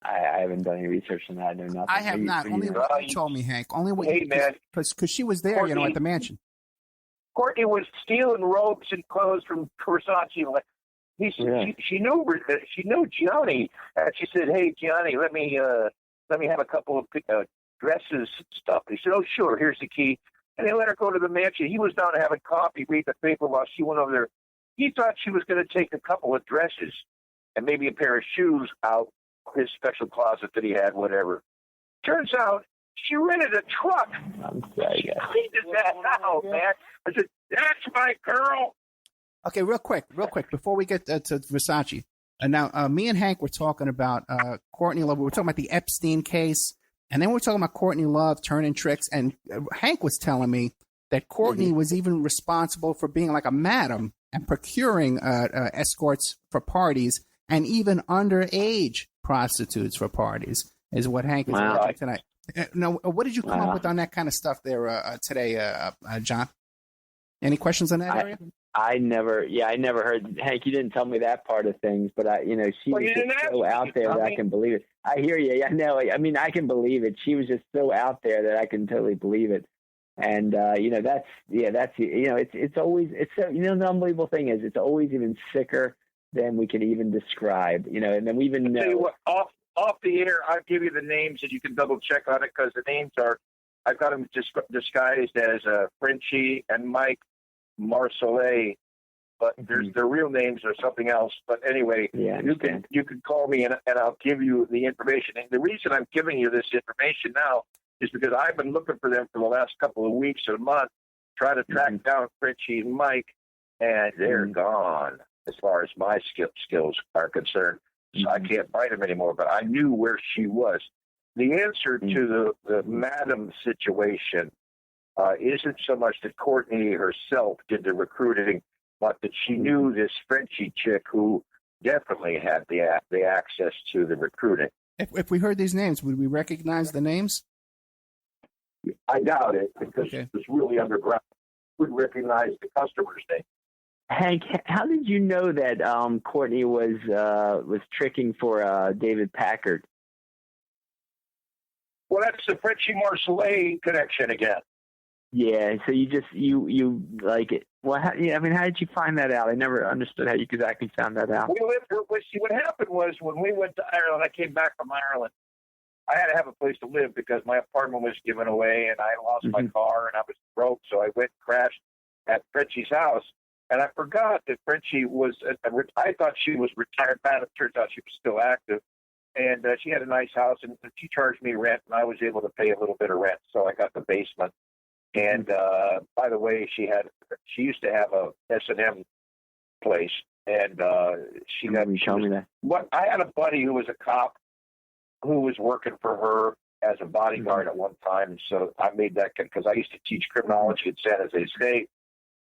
I haven't done any research on that. I know nothing. I have not. Only what you told me, Hank. Only what you man. Because she was there, Courtney, at the mansion. Courtney was stealing robes and clothes from Versace. She knew Gianni. And she said, "Hey, Gianni, let me have a couple of dresses and stuff." He said, "Oh, sure. Here's the key." And they let her go to the mansion. He was down having coffee, reading the paper while she went over there. He thought she was going to take a couple of dresses and maybe a pair of shoes out of his special closet that he had, whatever. Turns out she rented a truck. I'm sorry, she cleaned that out, man. I said, "That's my girl." Okay, real quick, before we get to Versace. Now, me and Hank were talking about Courtney Love. We were talking about the Epstein case, and then we were talking about Courtney Love turning tricks. And Hank was telling me that Courtney was even responsible for being like a madam and procuring escorts for parties and even underage prostitutes for parties, is what Hank is saying tonight. Now, what did you come up with on that kind of stuff there today, John? Any questions on that area? I never heard. Hank, you didn't tell me that part of things, but she was just so out there that I can believe it. I hear you. I know. I mean, I can believe it. She was just so out there that I can totally believe it. And it's always the unbelievable thing is it's always even sicker than we can even describe. And then we even know. Tell you what, off the air, I'll give you the names and you can double check on it because the names are. I've got them disguised as Frenchie and Mike. Marcellet, but their real names are something else. But anyway, you can call me and I'll give you the information. And the reason I'm giving you this information now is because I've been looking for them for the last couple of weeks or a month, trying to track down Frenchie and Mike, and they're gone as far as my skills are concerned. So I can't find them anymore, but I knew where she was. The answer to the madam situation isn't so much that Courtney herself did the recruiting, but that she knew this Frenchie chick who definitely had the access to the recruiting. If we heard these names, would we recognize the names? I doubt it, because it was really underground. We'd recognize the customer's name. Hank, how did you know that Courtney was tricking for David Packard? Well, that's the Frenchie Marcellet connection again. Yeah, so you like it. Well, how did you find that out? I never understood how you exactly found that out. See, what happened was when we went to Ireland, I came back from Ireland. I had to have a place to live because my apartment was given away and I lost my car and I was broke. So I went and crashed at Frenchie's house. And I forgot that Frenchie was, I thought she was retired, but it turns out she was still active. And she had a nice house, and she charged me rent, and I was able to pay a little bit of rent. So I got the basement. And by the way, she used to have a S&M place, and she got me. Show me that. I had a buddy who was a cop who was working for her as a bodyguard at one time. And so I made that because I used to teach criminology at San Jose State.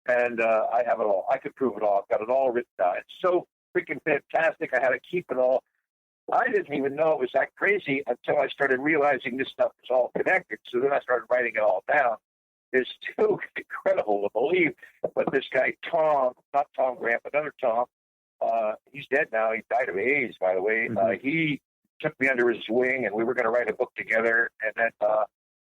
And I have it all. I could prove it all. I've got it all written down. It's so freaking fantastic. I had to keep it all. I didn't even know it was that crazy until I started realizing this stuff was all connected. So then I started writing it all down. It's too incredible to believe. But this guy, Tom, not Tom Grant, but another Tom, he's dead now. He died of AIDS, by the way. He took me under his wing, and we were going to write a book together. And then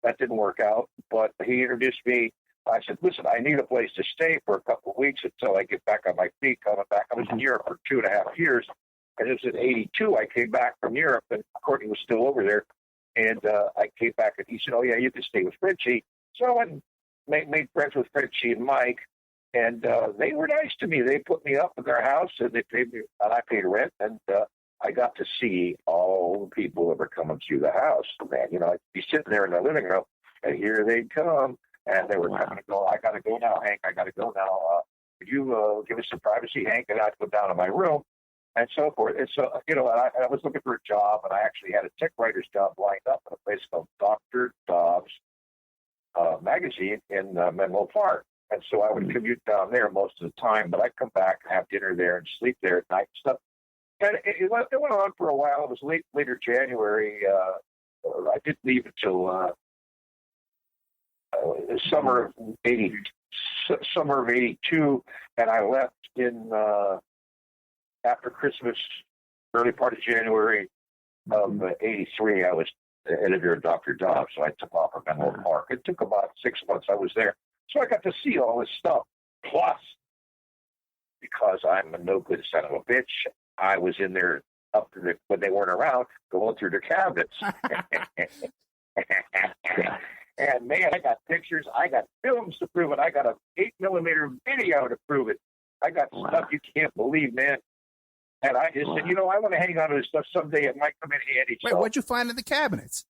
that didn't work out. But he introduced me. I said, listen, I need a place to stay for a couple of weeks until I get back on my feet coming back. I was in Europe for 2.5 years. And it was in 82. I came back from Europe, and Courtney was still over there. And I came back, and he said, oh, yeah, you can stay with Frenchie. So I went and made friends with Frenchie and Mike. And they were nice to me. They put me up in their house, and they paid me, and I paid rent. And I got to see all the people that were coming through the house. Man, I'd be sitting there in the living room, and here they'd come. And they were coming to go, I got to go now, Hank. I got to go now. Could you give us some privacy, Hank? And I'd go down to my room and so forth. And so, I was looking for a job, and I actually had a tech writer's job lined up at a place called Dr. Dobbs magazine in Menlo Park. And so I would commute down there most of the time, but I'd come back and have dinner there and sleep there at night and stuff. And it went on for a while. It was later January. I didn't leave until summer of 82, and I left in after Christmas, early part of January of 83. I was the editor of Dr. Dobbs, so I took off from Menlo Park. It took about 6 months I was there, so I got to see all this stuff. Plus, because I'm a no good son of a bitch, I was in there when they weren't around, going through their cabinets. And, man, I got pictures. I got films to prove it. I got an 8mm video to prove it. I got stuff you can't believe, man. And I just said, I want to hang on to this stuff someday. It might come in handy. Wait, what'd you find in the cabinets?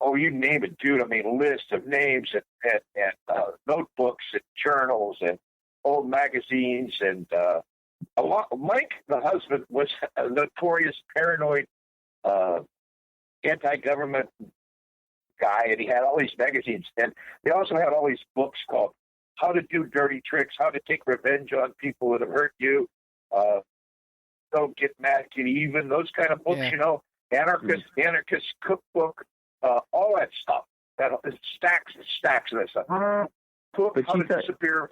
Oh, you name it, dude. I mean, list of names and notebooks and journals and old magazines. And Mike, the husband, was a notorious paranoid anti-government guy, and he had all these magazines, and they also had all these books called How to Do Dirty Tricks, How to Take Revenge on People that have hurt you, Don't Get Mad, Get Even, those kind of books, Anarchist Cookbook, all that stuff. That stacks and stacks of that stuff. How to Disappear.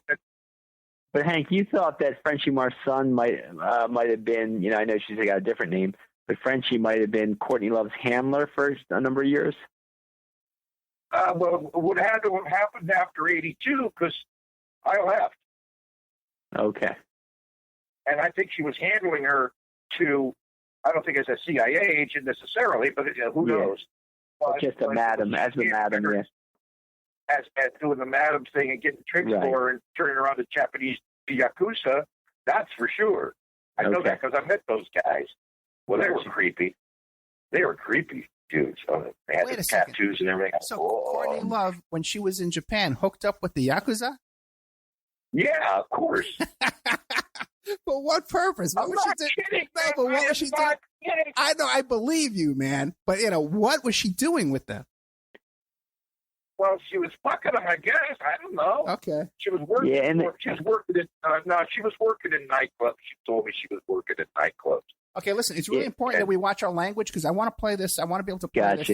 But Hank, you thought that Frenchie Marson might have been, I know she's got a different name, but Frenchie might have been Courtney Love's handler for a number of years? Well, what had to have happened after 82, because I left. Okay. And I think she was handling her to, I don't think as a CIA agent necessarily, but who knows? Just a madam, as a madam, yes. as doing the madam thing and getting tricks for her and turning around to Japanese Yakuza. That's for sure. I know that because I met those guys. Well, they were creepy. They were creepy dudes. They had the tattoos and everything. So Courtney Love, when she was in Japan, hooked up with the Yakuza? Yeah, of course. For what purpose? What I'm was not she kidding. No, but what was she doing? Kidding. I know, I believe you, man. But, what was she doing with them? Well, she was fucking them, I guess. I don't know. Okay. She was working. She was working in. She was working in nightclubs. She told me she was working in nightclubs. Okay, listen. It's really important that we watch our language because I want to play this. I want to be able to play this.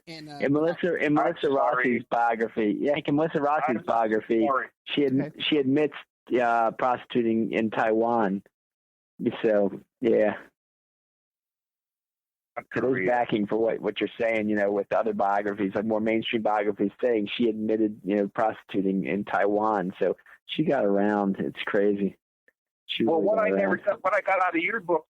In Melissa Rossi's biography. Yeah, in Melissa Rossi's biography, she admits prostituting in Taiwan. So yeah. So there's backing for what you're saying, with other biographies, like more mainstream biographies saying she admitted, prostituting in Taiwan. So she got around. It's crazy. What I got out of your book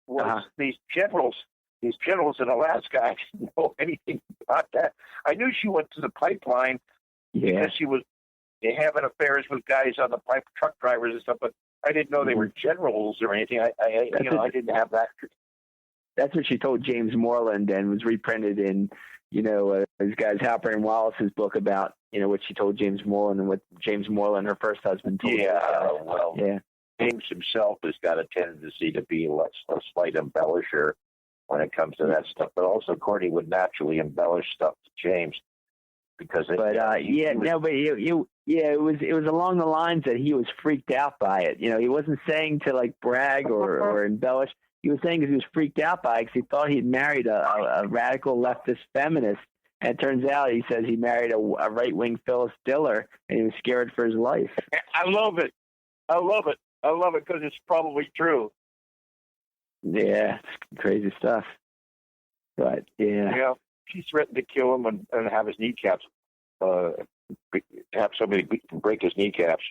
was these generals in Alaska. I didn't know anything about that. I knew she went to the pipeline because she was having affairs with guys on the pipe, truck drivers and stuff, but I didn't know they were generals or anything. I didn't have that. That's what she told James Moreland and was reprinted in, this guy's Halpern and Wallace's book about, what she told James Moreland and what James Moreland, her first husband, told her. James himself has got a tendency to be a slight embellisher when it comes to that stuff, but also Courtney would naturally embellish stuff to James because. It was along the lines that he was freaked out by it. He wasn't saying to like brag or embellish. He was saying because he was freaked out by it because he thought he'd married a radical leftist feminist. And it turns out, he says, he married a right-wing Phyllis Diller, and he was scared for his life. I love it because it's probably true. Yeah, it's crazy stuff. But, yeah, she threatened to kill him and have his kneecaps, have somebody break his kneecaps.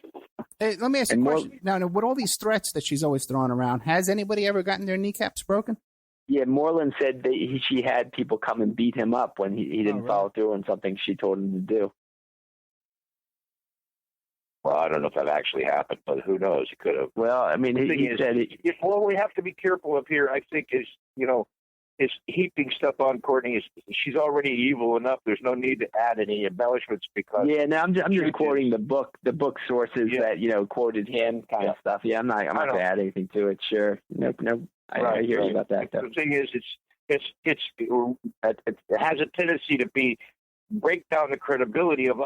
Hey, let me ask you a question. Now, with all these threats that she's always throwing around, has anybody ever gotten their kneecaps broken? Yeah, Moreland said that she had people come and beat him up when he didn't follow through on something she told him to do. Well, I don't know if that actually happened, but who knows? He could have. Well, I mean, he said it. What we have to be careful of here, I think, is, is heaping stuff on Courtney. She's already evil enough. There's no need to add any embellishments because. Yeah, no, I'm just quoting the book sources that quoted him kind of stuff. Yeah, I'm not going to add anything to it. Sure, no. I hear you about that. Though. The thing is, it has a tendency to break down the credibility of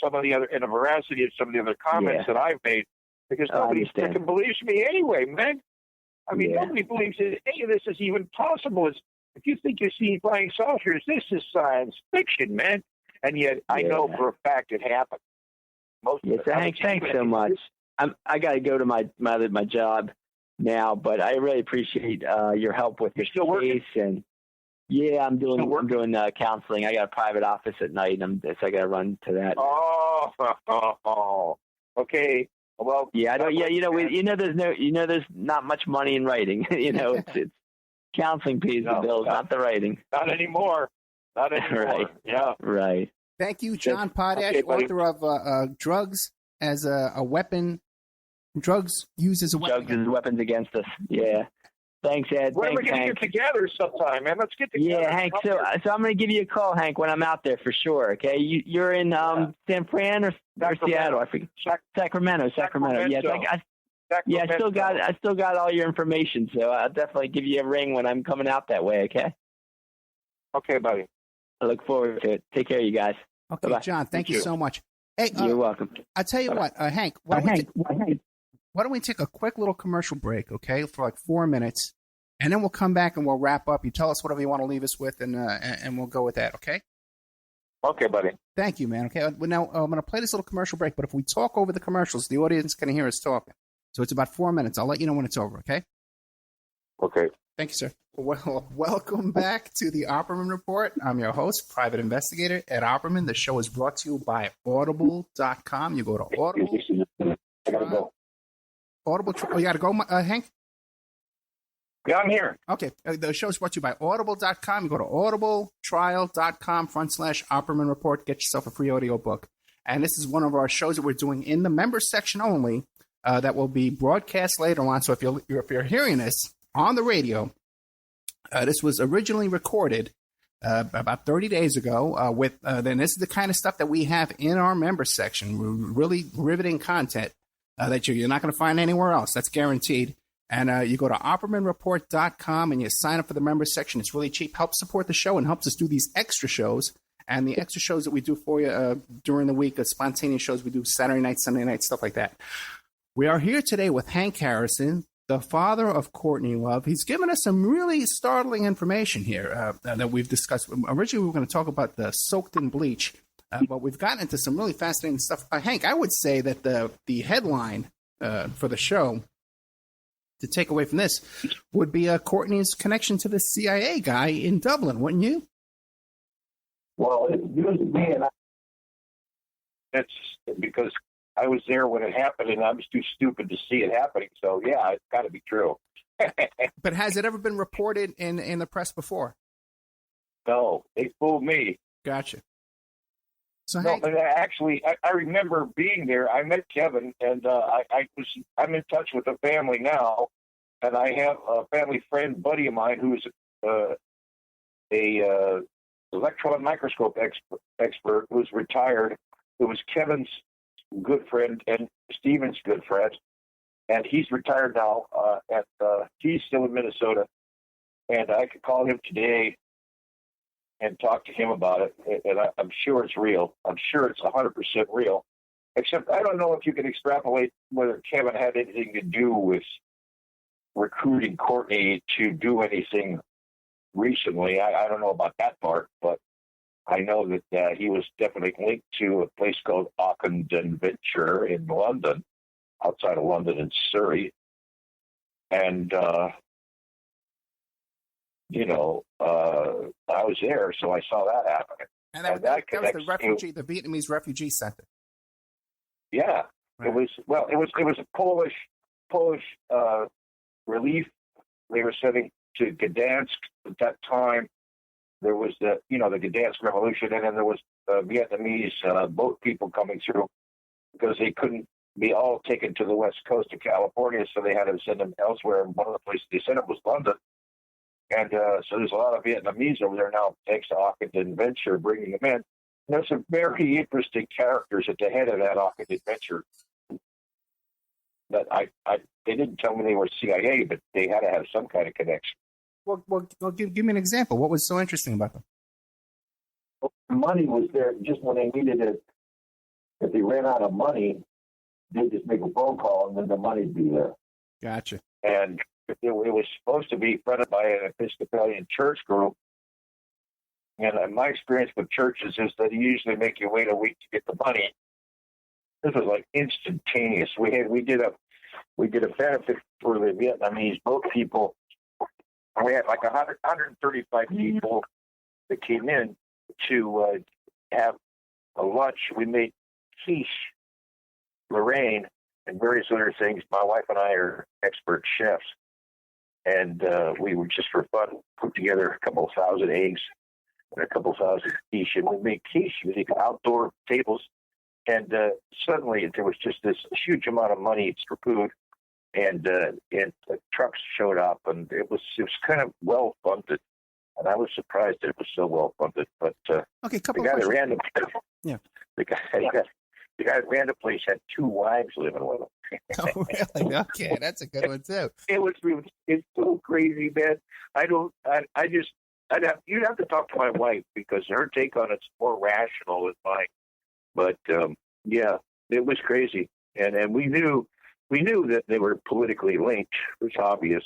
some of the other and the veracity of some of the other comments that I've made because nobody freaking believes me anyway, man. I mean, nobody believes that any of this is even possible. If you think you're seeing flying saucers, this is science fiction, man. And yet, I know for a fact it happened. Thanks so much. I got to go to my job now, but I really appreciate your help with this case. And I'm doing counseling. I got a private office at night, so I got to run to that. Oh, okay. Well, I don't. There's not much money in writing. It's counseling pays the bills, not the writing. Not anymore. Right. Yeah. Right. Thank you, John Potash, author of Drugs as a Weapon. Drugs used as a weapon. Drugs as weapons against us. Yeah. Thanks, Ed. We're going to get together sometime, man. Let's get together. Yeah, Hank. So I'm going to give you a call, Hank, when I'm out there for sure. Okay. You're in San Fran or Seattle? I forget. Sacramento. Yeah. I still got all your information, so I'll definitely give you a ring when I'm coming out that way. Okay. Okay, buddy. I look forward to it. Take care, you guys. Okay, bye-bye. John. Thank you so much. Hey, you're welcome. I tell you what, Hank. Why don't we take a quick little commercial break, okay, for like 4 minutes, and then we'll come back and we'll wrap up. You tell us whatever you want to leave us with, and we'll go with that, okay? Okay, buddy. Thank you, man. Okay, now I'm going to play this little commercial break, but if we talk over the commercials, the audience can hear us talking. So it's about 4 minutes. I'll let you know when it's over, okay? Okay. Thank you, sir. Well, welcome back to the Opperman Report. I'm your host, private investigator Ed Opperman. The show is brought to you by Audible.com. You go to Audible. You got to go, Hank? Yeah, I'm here. Okay. The show is brought to you by audible.com. You go to audibletrial.com/Opperman Report. Get yourself a free audio book. And this is one of our shows that we're doing in the members section only that will be broadcast later on. So if you're hearing this on the radio, this was originally recorded about 30 days ago then this is the kind of stuff that we have in our members section. Really riveting content that you're not going to find anywhere else. That's guaranteed. And you go to OppermanReport.com and you sign up for the members section. It's really cheap. Helps support the show and helps us do these extra shows. And the extra shows that we do for you during the week, spontaneous shows we do Saturday night, Sunday night, stuff like that. We are here today with Hank Harrison, the father of Courtney Love. He's given us some really startling information here that we've discussed. Originally, we were going to talk about the soaked in bleach, but we've gotten into some really fascinating stuff. Hank, I would say that the headline for the show to take away from this would be Courtney's connection to the CIA guy in Dublin, wouldn't you? Well, it's news to me, and that's because I was there when it happened, and I was too stupid to see it happening. So, yeah, it's got to be true. But has it ever been reported in the press before? No, they fooled me. Gotcha. So no, Hank, but actually, I remember being there. I met Kevin, and I'm in touch with the family now, and I have a family friend, buddy of mine, who's a electron microscope expert who's retired, who was Kevin's good friend and Steven's good friend, and he's retired now, and he's still in Minnesota, and I could call him today and talk to him about it, and I'm sure it's real. I'm sure it's 100% real, except I don't know if you can extrapolate whether Kevin had anything to do with recruiting Courtney to do anything recently. I don't know about that part, but I know that he was definitely linked to a place called Icke in London, outside of London in Surrey. And, I was there, so I saw that happen. And that was the Vietnamese refugee center. Yeah, right. It was a Polish relief they were sending to Gdansk at that time. There was the Gdansk Revolution, and then there was Vietnamese boat people coming through because they couldn't be all taken to the west coast of California, so they had to send them elsewhere. And one of the places they sent them was London. And so there's a lot of Vietnamese over there now, thanks to Icke bringing them in. And there's some very interesting characters at the head of that Icke that they didn't tell me they were CIA, but they had to have some kind of connection. Well, give me an example. What was so interesting about them? Well, money was there just when they needed it. If they ran out of money, they'd just make a phone call, and then the money'd be there. Gotcha. And it was supposed to be funded by an Episcopalian church group. And my experience with churches is that they usually make you wait a week to get the money. This was like instantaneous. We did a benefit for the Vietnamese boat people. And we had like 135 people that came in to have a lunch. We made quiche, Lorraine, and various other things. My wife and I are expert chefs. And we were just for fun put together a couple thousand eggs and a couple thousand quiche. And we made quiche using outdoor tables. And suddenly there was just this huge amount of money for food. And trucks showed up, and it was kind of well funded, and I was surprised that it was so well funded. But okay, the guy that ran the guy that ran the place had 2 wives living with him. Oh, really? Okay, that's a good one too. It's so crazy, man. You'd have to talk to my wife because her take on it's more rational than mine. But yeah, it was crazy, and we knew that they were politically linked. It was obvious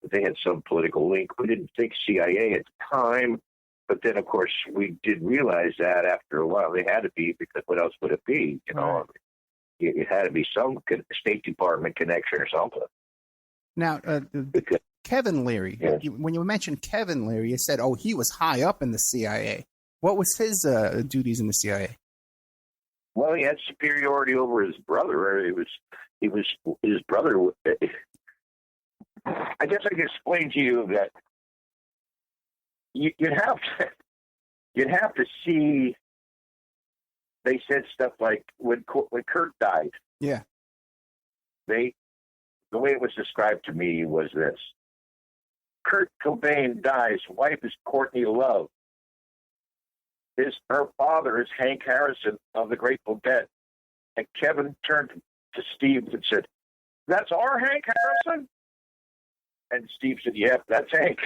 that they had some political link. We didn't think CIA at the time, but then, of course, we did realize that after a while they had to be, because what else would it be? Right. It had to be some State Department connection or something. Now, Kevin Leary, yes. When you mentioned Kevin Leary, you said, he was high up in the CIA. What was his duties in the CIA? Well, he had superiority over his brother. He was his brother. I guess I can explain to you that you'd have to see. They said stuff like when Kurt died. Yeah. The way it was described to me was this: Kurt Cobain dies. Wife is Courtney Love. Her father is Hank Harrison of the Grateful Dead. And Kevin turned to Steve and said, "That's our Hank Harrison?" And Steve said, "Yep, that's Hank."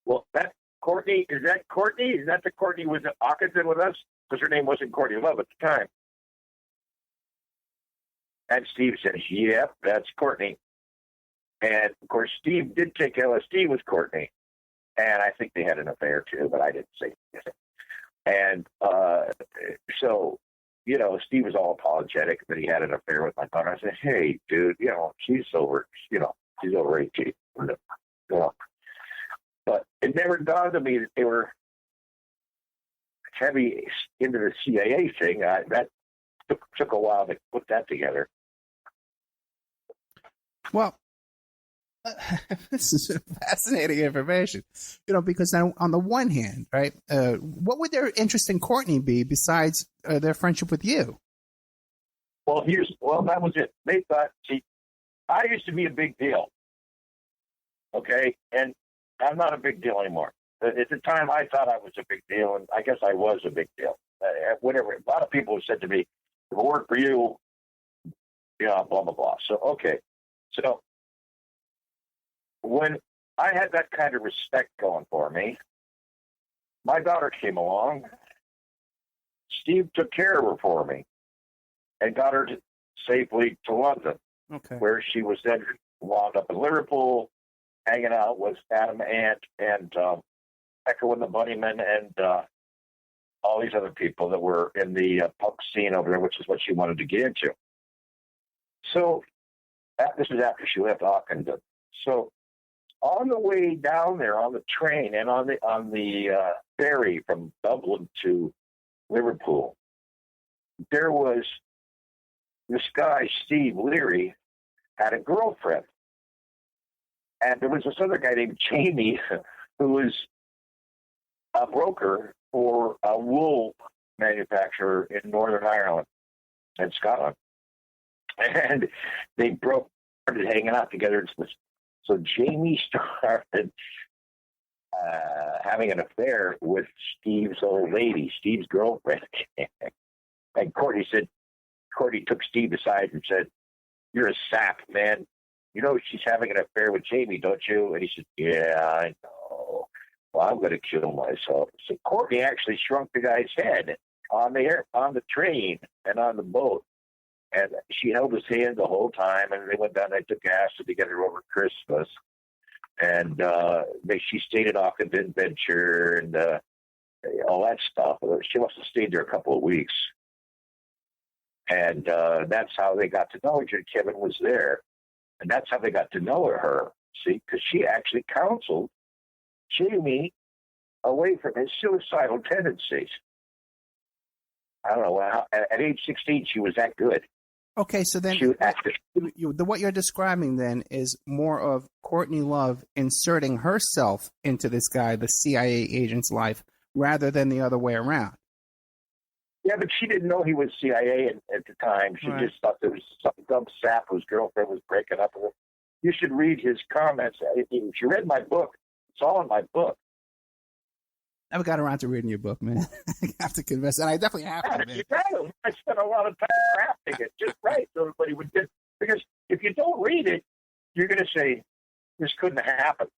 Well, that Courtney, is that Courtney? Is that the Courtney was at Icke with us? Because her name wasn't Courtney Love at the time. And Steve said, "Yep, that's Courtney." And, of course, Steve did take LSD with Courtney. And I think they had an affair, too, but I didn't say anything. And so, Steve was all apologetic that he had an affair with my daughter. I said, "Hey, dude, she's over 18. But it never dawned on me that they were heavy into the CIA thing. That took a while to put that together. Well, this is fascinating information, because now on the one hand, right, what would their interest in Courtney be besides their friendship with you? Well, that was it. They thought, I used to be a big deal. Okay. And I'm not a big deal anymore. At the time, I thought I was a big deal, and I guess I was a big deal. Whatever. A lot of people have said to me, "If it worked for you, blah, blah, blah." So, okay. So, when I had that kind of respect going for me, my daughter came along. Steve took care of her for me and got her safely to London, where she was then wound up in Liverpool, hanging out with Adam Ant and Ecke and the Bunnymen and all these other people that were in the punk scene over there, which is what she wanted to get into. So this is after she left Icke. So on the way down there on the train and on the ferry from Dublin to Liverpool, there was this guy, Steve Leary, had a girlfriend. And there was this other guy named Jamie who was a broker for a wool manufacturer in Northern Ireland and Scotland. And they started hanging out together. So Jamie started having an affair with Steve's old lady, Steve's girlfriend. And Courtney took Steve aside and said, "You're a sap, man. You know she's having an affair with Jamie, don't you?" And he said, "Yeah, I know. Well, I'm going to kill myself." So Courtney actually shrunk the guy's head on the train and on the boat. And she held his hand the whole time, and they went down. They took acid together over Christmas, and she stayed at Icke Adventure and all that stuff. She must have stayed there a couple of weeks, and that's how they got to know each other. Kevin was there, and that's how they got to know her. See, because she actually counseled Jamie away from his suicidal tendencies. I don't know. At age 16, she was that good. Okay, so then what you're describing then is more of Courtney Love inserting herself into this guy, the CIA agent's life, rather than the other way around. Yeah, but she didn't know he was CIA at the time. She just thought there was some dumb sap whose girlfriend was breaking up with him. You should read his comments. If you read my book, it's all in my book. I haven't got around to reading your book, man. I have to confess, and I definitely have to, man. You got to. I spent a lot of time crafting it just right so everybody would get. Because if you don't read it, you're going to say this couldn't have happened.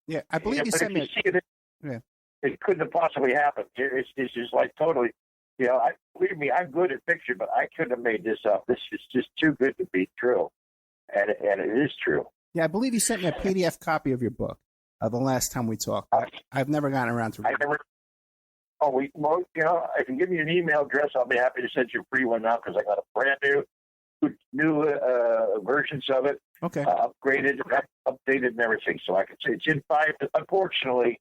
Yeah, I believe you sent me. It couldn't have possibly happened. It's just like totally. Believe me, I'm good at fiction, but I couldn't have made this up. This is just too good to be true, and it is true. Yeah, I believe you sent me a PDF copy of your book. The last time we talked, I've never gotten around to reading. If you give me an email address, I'll be happy to send you a free one now because I got a brand new versions of it. Okay. Upgraded, updated, and everything. So I can say it's in 5. Unfortunately,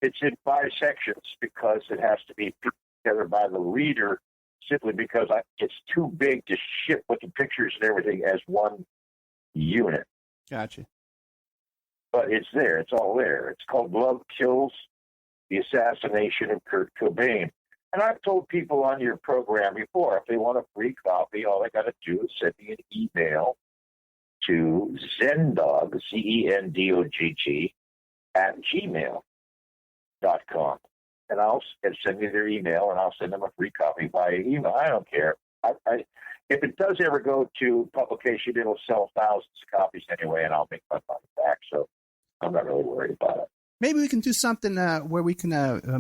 it's in 5 sections because it has to be put together by the reader. Simply because it's too big to ship with the pictures and everything as one unit. Gotcha. But it's there. It's all there. It's called Love Kills: The Assassination of Kurt Cobain. And I've told people on your program before, if they want a free copy, all they got to do is send me an email to Zendog, Zendogg, @gmail.com. And I'll send me their email, and I'll send them a free copy via email. I don't care. If it does ever go to publication, it'll sell thousands of copies anyway, and I'll make my money back. So I'm not really worried about it. Maybe we can do something where we can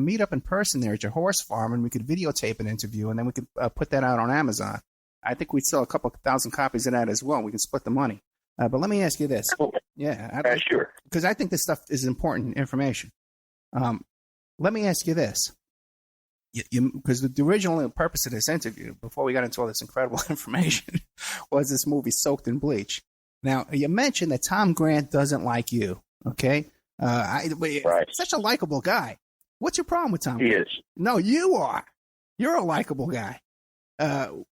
meet up in person there at your horse farm, and we could videotape an interview, and then we could put that out on Amazon. I think we'd sell a couple thousand copies of that as well. We can split the money. But let me ask you this. Yeah, sure. Because I think this stuff is important information. Let me ask you this. Because the original purpose of this interview, before we got into all this incredible information, was this movie Soaked in Bleach. Now, you mentioned that Tom Grant doesn't like you, okay? Right. Such a likable guy. What's your problem with Tom He Grant? is. No, you are. You're a likable guy.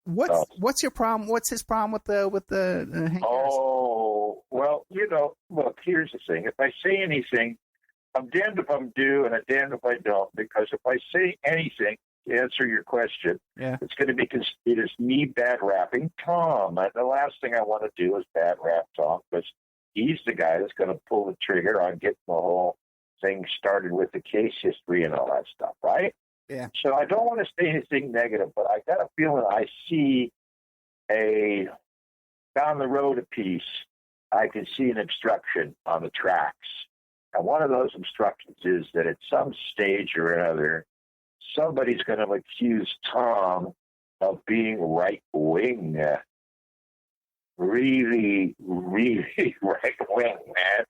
What's your problem? What's his problem with the Hank Harrison? Oh, well, look, here's the thing. If I say anything, I'm damned if I'm do and I'm damned if I don't, because if I say anything to answer your question, it's going to be considered as me bad rapping Tom. And the last thing I want to do is bad rap Tom, because he's the guy that's going to pull the trigger on getting the whole thing started with the case history and all that stuff, right? Yeah. So I don't want to say anything negative, but I got a feeling I see down the road a piece, I can see an obstruction on the tracks. And one of those obstructions is that at some stage or another, somebody's going to accuse Tom of being right-wing. Really, really right-wing, man.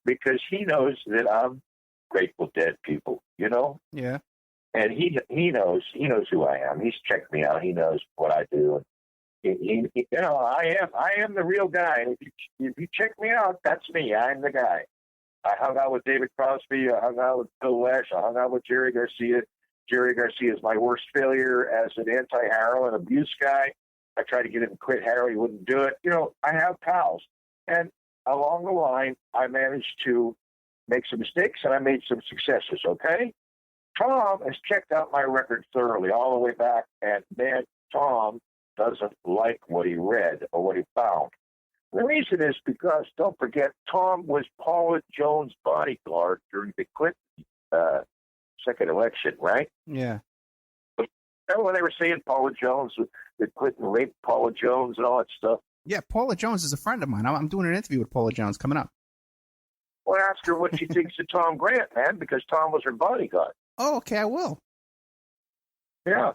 Because he knows that I'm Grateful Dead people, Yeah. And he knows who I am. He's checked me out. He knows what I do. And I am the real guy. And if you check me out, that's me. I'm the guy. I hung out with David Crosby. I hung out with Bill Lesh. I hung out with Jerry Garcia. Jerry Garcia is my worst failure as an anti-heroin abuse guy. I tried to get him to quit heroin. He wouldn't do it. I have pals. And along the line, I managed to make some mistakes, and I made some successes, okay? Tom has checked out my record thoroughly all the way back, and, man, Tom doesn't like what he read or what he found. The reason is because, don't forget, Tom was Paula Jones' bodyguard during the Clinton second election, right? Yeah. Remember when they were saying Paula Jones, that Clinton raped Paula Jones and all that stuff? Yeah, Paula Jones is a friend of mine. I'm doing an interview with Paula Jones coming up. Well, ask her what she thinks of Tom Grant, man, because Tom was her bodyguard. Oh, okay, I will. Yeah.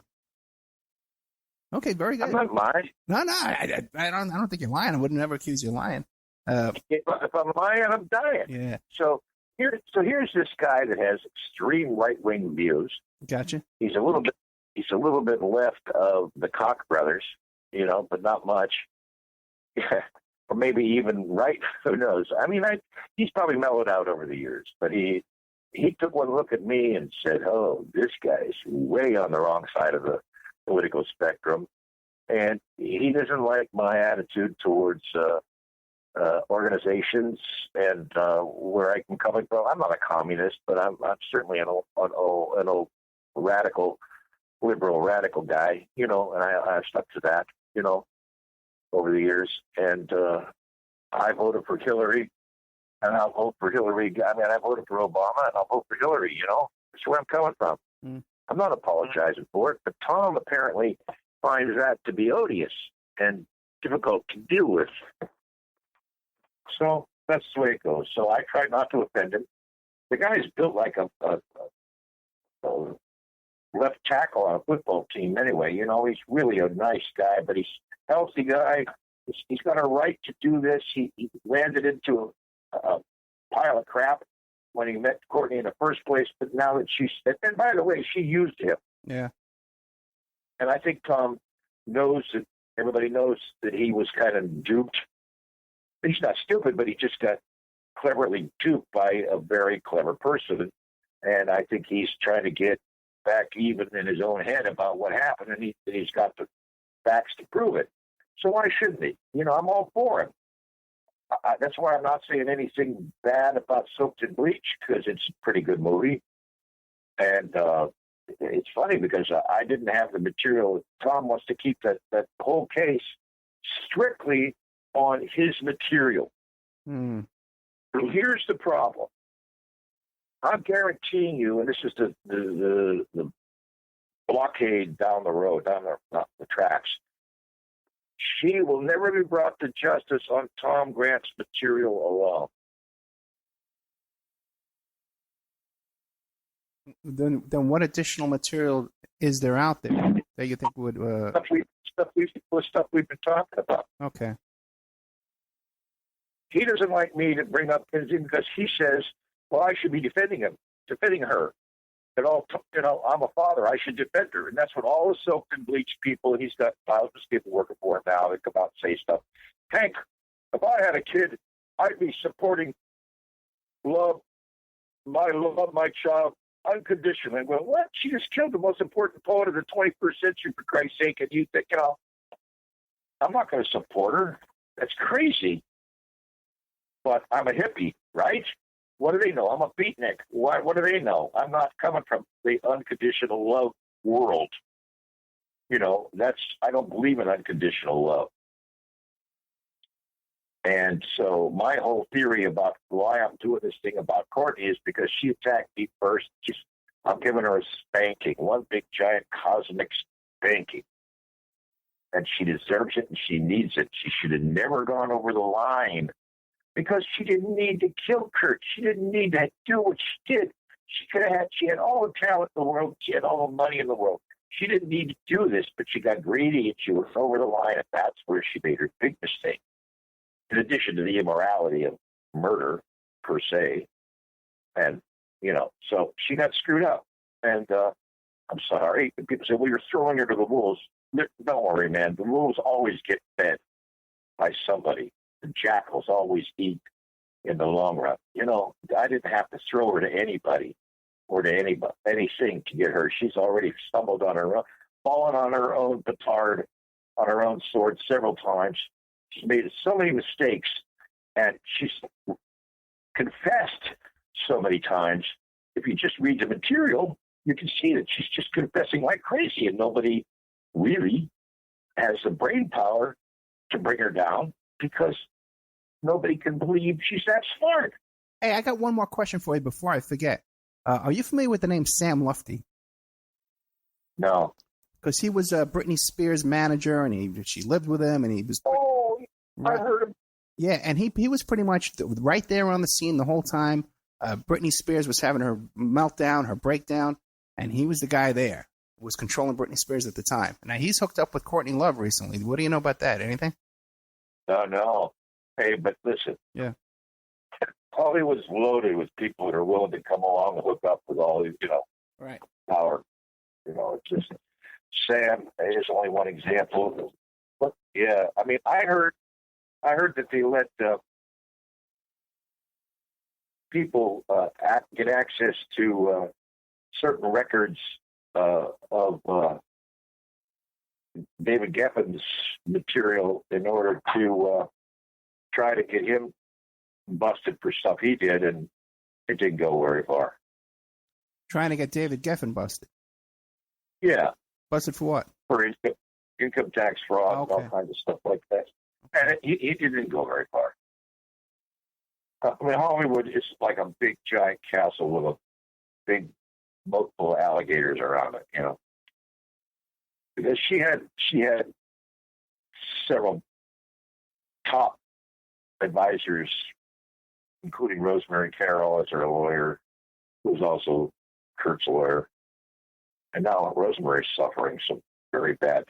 Okay, very good. I'm not lying. No, I don't think you're lying. I would never accuse you of lying. If I'm lying, I'm dying. Yeah. So here's this guy that has extreme right-wing views. Gotcha. He's a little bit left of the Koch brothers, but not much. Yeah. Or maybe even right. Who knows? I mean, he's probably mellowed out over the years, but he took one look at me and said, "Oh, this guy's way on the wrong side of the political spectrum," and he doesn't like my attitude towards organizations and where I can come from. I'm not a communist, but I'm certainly an old liberal radical guy, and I've stuck to that, over the years. And I voted for Hillary, and I'll vote for Hillary. I mean, I voted for Obama, and I'll vote for Hillary. That's where I'm coming from. I'm not apologizing for it, but Tom apparently finds that to be odious and difficult to deal with. So that's the way it goes. So I try not to offend him. The guy's built like a left tackle on a football team anyway. He's really a nice guy, but he's a healthy guy. He's got a right to do this. He landed into a pile of crap when he met Courtney in the first place, but now that and by the way, she used him. Yeah. And I think Tom knows that everybody knows that he was kind of duped. He's not stupid, but he just got cleverly duped by a very clever person. And I think he's trying to get back even in his own head about what happened, and he's got the facts to prove it. So why shouldn't he? I'm all for him. that's why I'm not saying anything bad about Soaked in Bleach, because it's a pretty good movie. And it's funny because I didn't have the material. Tom wants to keep that whole case strictly on his material. Mm. Here's the problem. I'm guaranteeing you, and this is the blockade down the road, down the tracks. She will never be brought to justice on Tom Grant's material alone. Then what additional material is there out there that you think would stuff we've been talking about? Okay. He doesn't like me to bring up anything because he says, well, I should be defending her. And I'm a father. I should defend her. And that's what all the Soaked in Bleach people, and he's got thousands of people working for him now that come out and say stuff. Hank, if I had a kid, I'd be supporting love my child unconditionally. Well, what? She just killed the most important poet of the 21st century, for Christ's sake. And you think, I'm not going to support her. That's crazy. But I'm a hippie, right? What do they know? I'm a beatnik. What do they know? I'm not coming from the unconditional love world. I don't believe in unconditional love. And so my whole theory about why I'm doing this thing about Courtney is because she attacked me first. I'm giving her a spanking, one big giant cosmic spanking. And she deserves it and she needs it. She should have never gone over the line. Because she didn't need to kill Kurt. She didn't need to do what she did. She had all the talent in the world. She had all the money in the world. She didn't need to do this, but she got greedy and she went over the line, and that's where she made her big mistake. In addition to the immorality of murder, per se. And, so she got screwed up. And I'm sorry. And people say, well, you're throwing her to the wolves. Don't worry, man. The wolves always get fed by somebody. The jackals always eat in the long run. I didn't have to throw her to anybody or to anything to get her. She's already stumbled on her own, fallen on her own petard, on her own sword several times. She's made so many mistakes, and she's confessed so many times. If you just read the material, you can see that she's just confessing like crazy, and nobody really has the brain power to bring her down, because nobody can believe she's that smart. Hey, I got one more question for you before I forget. Are you familiar with the name Sam Lufty? No. Because he was Britney Spears' manager, and she lived with him, and he was... Oh, right. I heard him. Yeah, and he was pretty much right there on the scene the whole time. Britney Spears was having her meltdown, her breakdown, and he was the guy there who was controlling Britney Spears at the time. Now, he's hooked up with Courtney Love recently. What do you know about that? Anything? No. Hey, but listen. Yeah. Hollywood's loaded with people that are willing to come along and hook up with all these, right. power. It's just Sam is only one example. But yeah, I mean, I heard that they let people get access to certain records of David Geffen's material in order to try to get him busted for stuff he did, and it didn't go very far. Trying to get David Geffen busted? Yeah. Busted for what? For income tax fraud, all kinds of stuff like that. And he didn't go very far. I mean, Hollywood is like a big, giant castle with a big, multiple alligators around it, Because she had several top advisors, including Rosemary Carroll as her lawyer, who was also Kurt's lawyer. And now Rosemary's suffering some very bad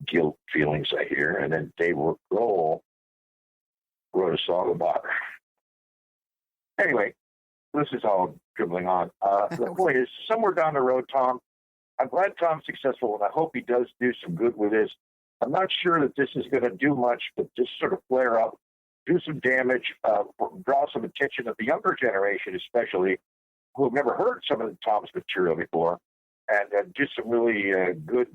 guilt feelings, I hear. And then Dave Grohl wrote a song about her. Anyway, this is all dribbling on. The point is, somewhere down the road, Tom, I'm glad Tom's successful, and I hope he does do some good with this. I'm not sure that this is going to do much, but just sort of flare up, do some damage, draw some attention of the younger generation, especially, who have never heard some of Tom's material before, and do some really good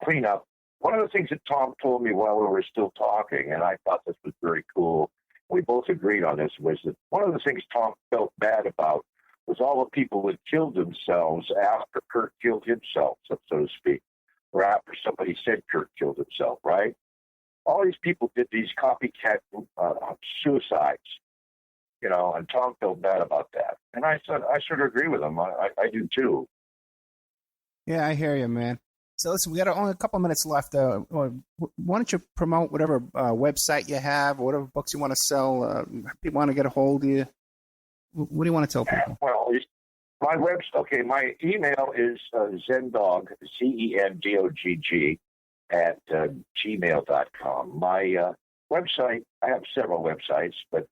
cleanup one of the things that Tom told me while we were still talking, and I thought this was very cool, we both agreed on this, was that one of the things Tom felt bad about was all the people that killed themselves after Kurt killed himself, so to speak, or after somebody said Kurt killed himself, right? All these people did these copycat suicides, and Tom felt bad about that. And I said, I sort of agree with him. I do too. Yeah, I hear you, man. So listen, we got only a couple of minutes left. Why don't you promote whatever website you have, or whatever books you want to sell? People want to get a hold of you. What do you want to tell people? Well, my website, my email is zendog, ZENDOGG, at gmail.com. My website, I have several websites, but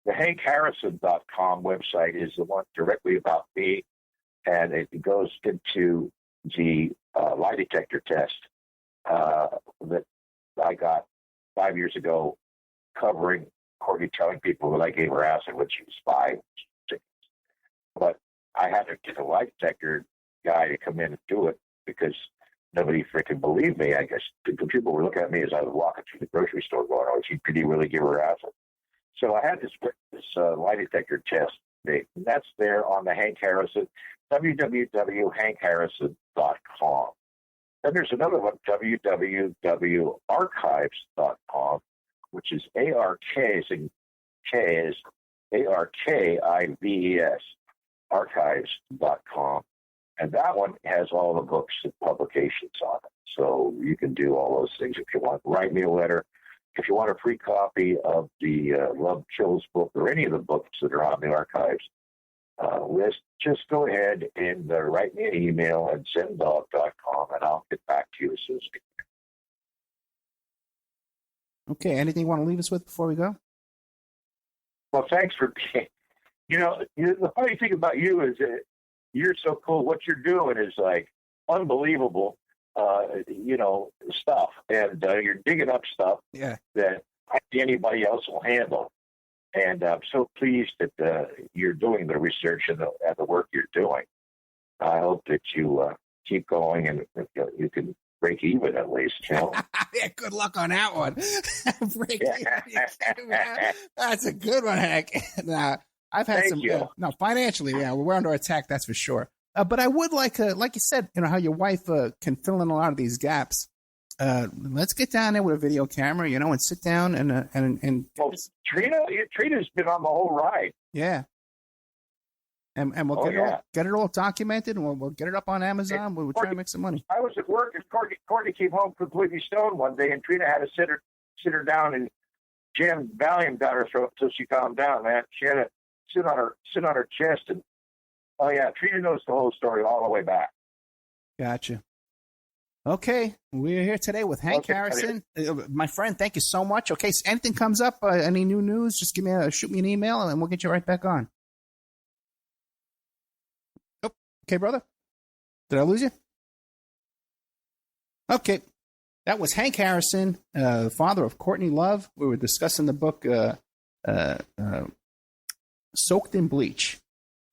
the HankHarrison.com website is the one directly about me, and it goes into the lie detector test that I got 5 years ago, covering Courtney telling people that I gave her acid when she was 5. But I had to get a lie detector guy to come in and do it because nobody freaking believed me. I guess the people were looking at me as I was walking through the grocery store going, oh, did he really give her acid? So I had this lie detector test made. And that's there on the Hank Harrison, www.hankharrison.com. Then there's another one, www.archives.com, which is ARKIVES, archives.com. And that one has all the books and publications on it. So you can do all those things if you want. Write me a letter. If you want a free copy of the Love Kills book or any of the books that are on the archives list, just go ahead and write me an email at zendog.com, and I'll get back to you as soon as I can. Okay, anything you want to leave us with before we go? Well, thanks for being. The funny thing about you is that you're so cool. What you're doing is like unbelievable, stuff. And you're digging up stuff that anybody else will handle. And I'm so pleased that you're doing the research and the work you're doing. I hope that you keep going and you can break even at least. Yeah, good luck on that one. That's a good one, Hank. Now, I've had financially, we're under attack, that's for sure. But I would like you said, how your wife can fill in a lot of these gaps. Let's get down there with a video camera, and sit down and. Well, Trina's been on the whole ride. Yeah. And we'll get it all documented, and we'll get it up on Amazon. We'll try to make some money. I was at work, and Courtney came home completely stoned one day, and Trina had to sit her down and jam Valium down her throat until she calmed down. Man, she had to sit on her chest, and Trina knows the whole story all the way back. Gotcha. Okay, we're here today with Hank Harrison. My friend, thank you so much. Okay, so anything comes up, any new news, just shoot me an email, and we'll get you right back on. Oh, okay, brother. Did I lose you? Okay, that was Hank Harrison, father of Courtney Love. We were discussing the book Soaked in Bleach,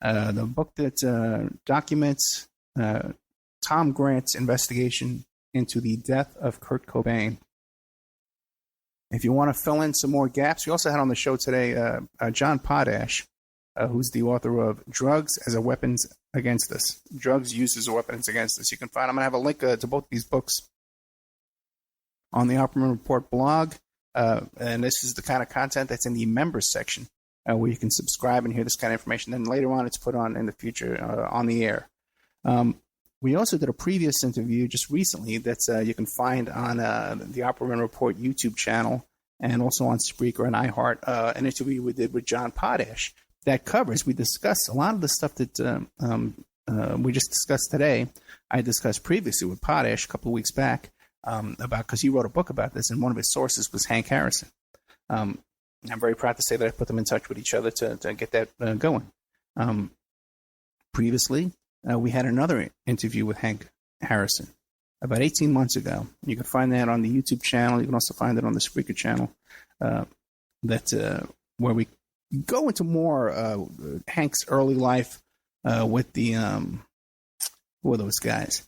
the book that documents Tom Grant's investigation into the death of Kurt Cobain. If you want to fill in some more gaps, we also had on the show today John Potash, who's the author of Drugs as a Weapons Against Us. Drugs Used as a Weapons Against Us. You can find, I'm going to have a link to both these books on the Opperman Report blog. And this is the kind of content that's in the members section, where you can subscribe and hear this kind of information. Then later on, it's put on in the future on the air. We also did a previous interview just recently that you can find on the Opperman Report YouTube channel and also on Spreaker and iHeart, an interview we did with John Potash that we discussed a lot of the stuff that we just discussed today. I discussed previously with Potash a couple of weeks back because he wrote a book about this, and one of his sources was Hank Harrison. I'm very proud to say that I put them in touch with each other to get that going. Previously, we had another interview with Hank Harrison about 18 months ago. You can find that on the YouTube channel. You can also find it on the Spreaker channel. Where we go into more Hank's early life with the who are those guys?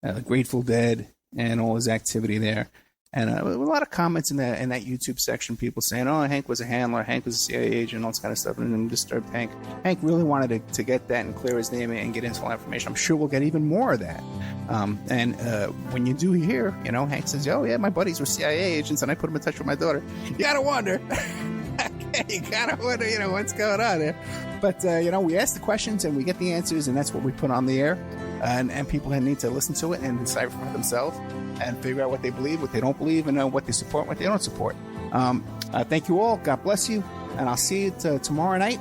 The Grateful Dead and all his activity there. And a lot of comments in that YouTube section, people saying, "Oh, Hank was a handler, Hank was a CIA agent, all this kind of stuff," and then disturbed Hank. Hank really wanted to get that and clear his name and get into all information. I'm sure we'll get even more of that. And when you do hear, Hank says, "Oh yeah, my buddies were CIA agents, and I put them in touch with my daughter." You gotta wonder. You gotta wonder, what's going on there. But we ask the questions and we get the answers, and that's what we put on the air. And people need to listen to it and decipher for themselves and figure out what they believe, what they don't believe, and what they support, what they don't support. Thank you all. God bless you. And I'll see you tomorrow night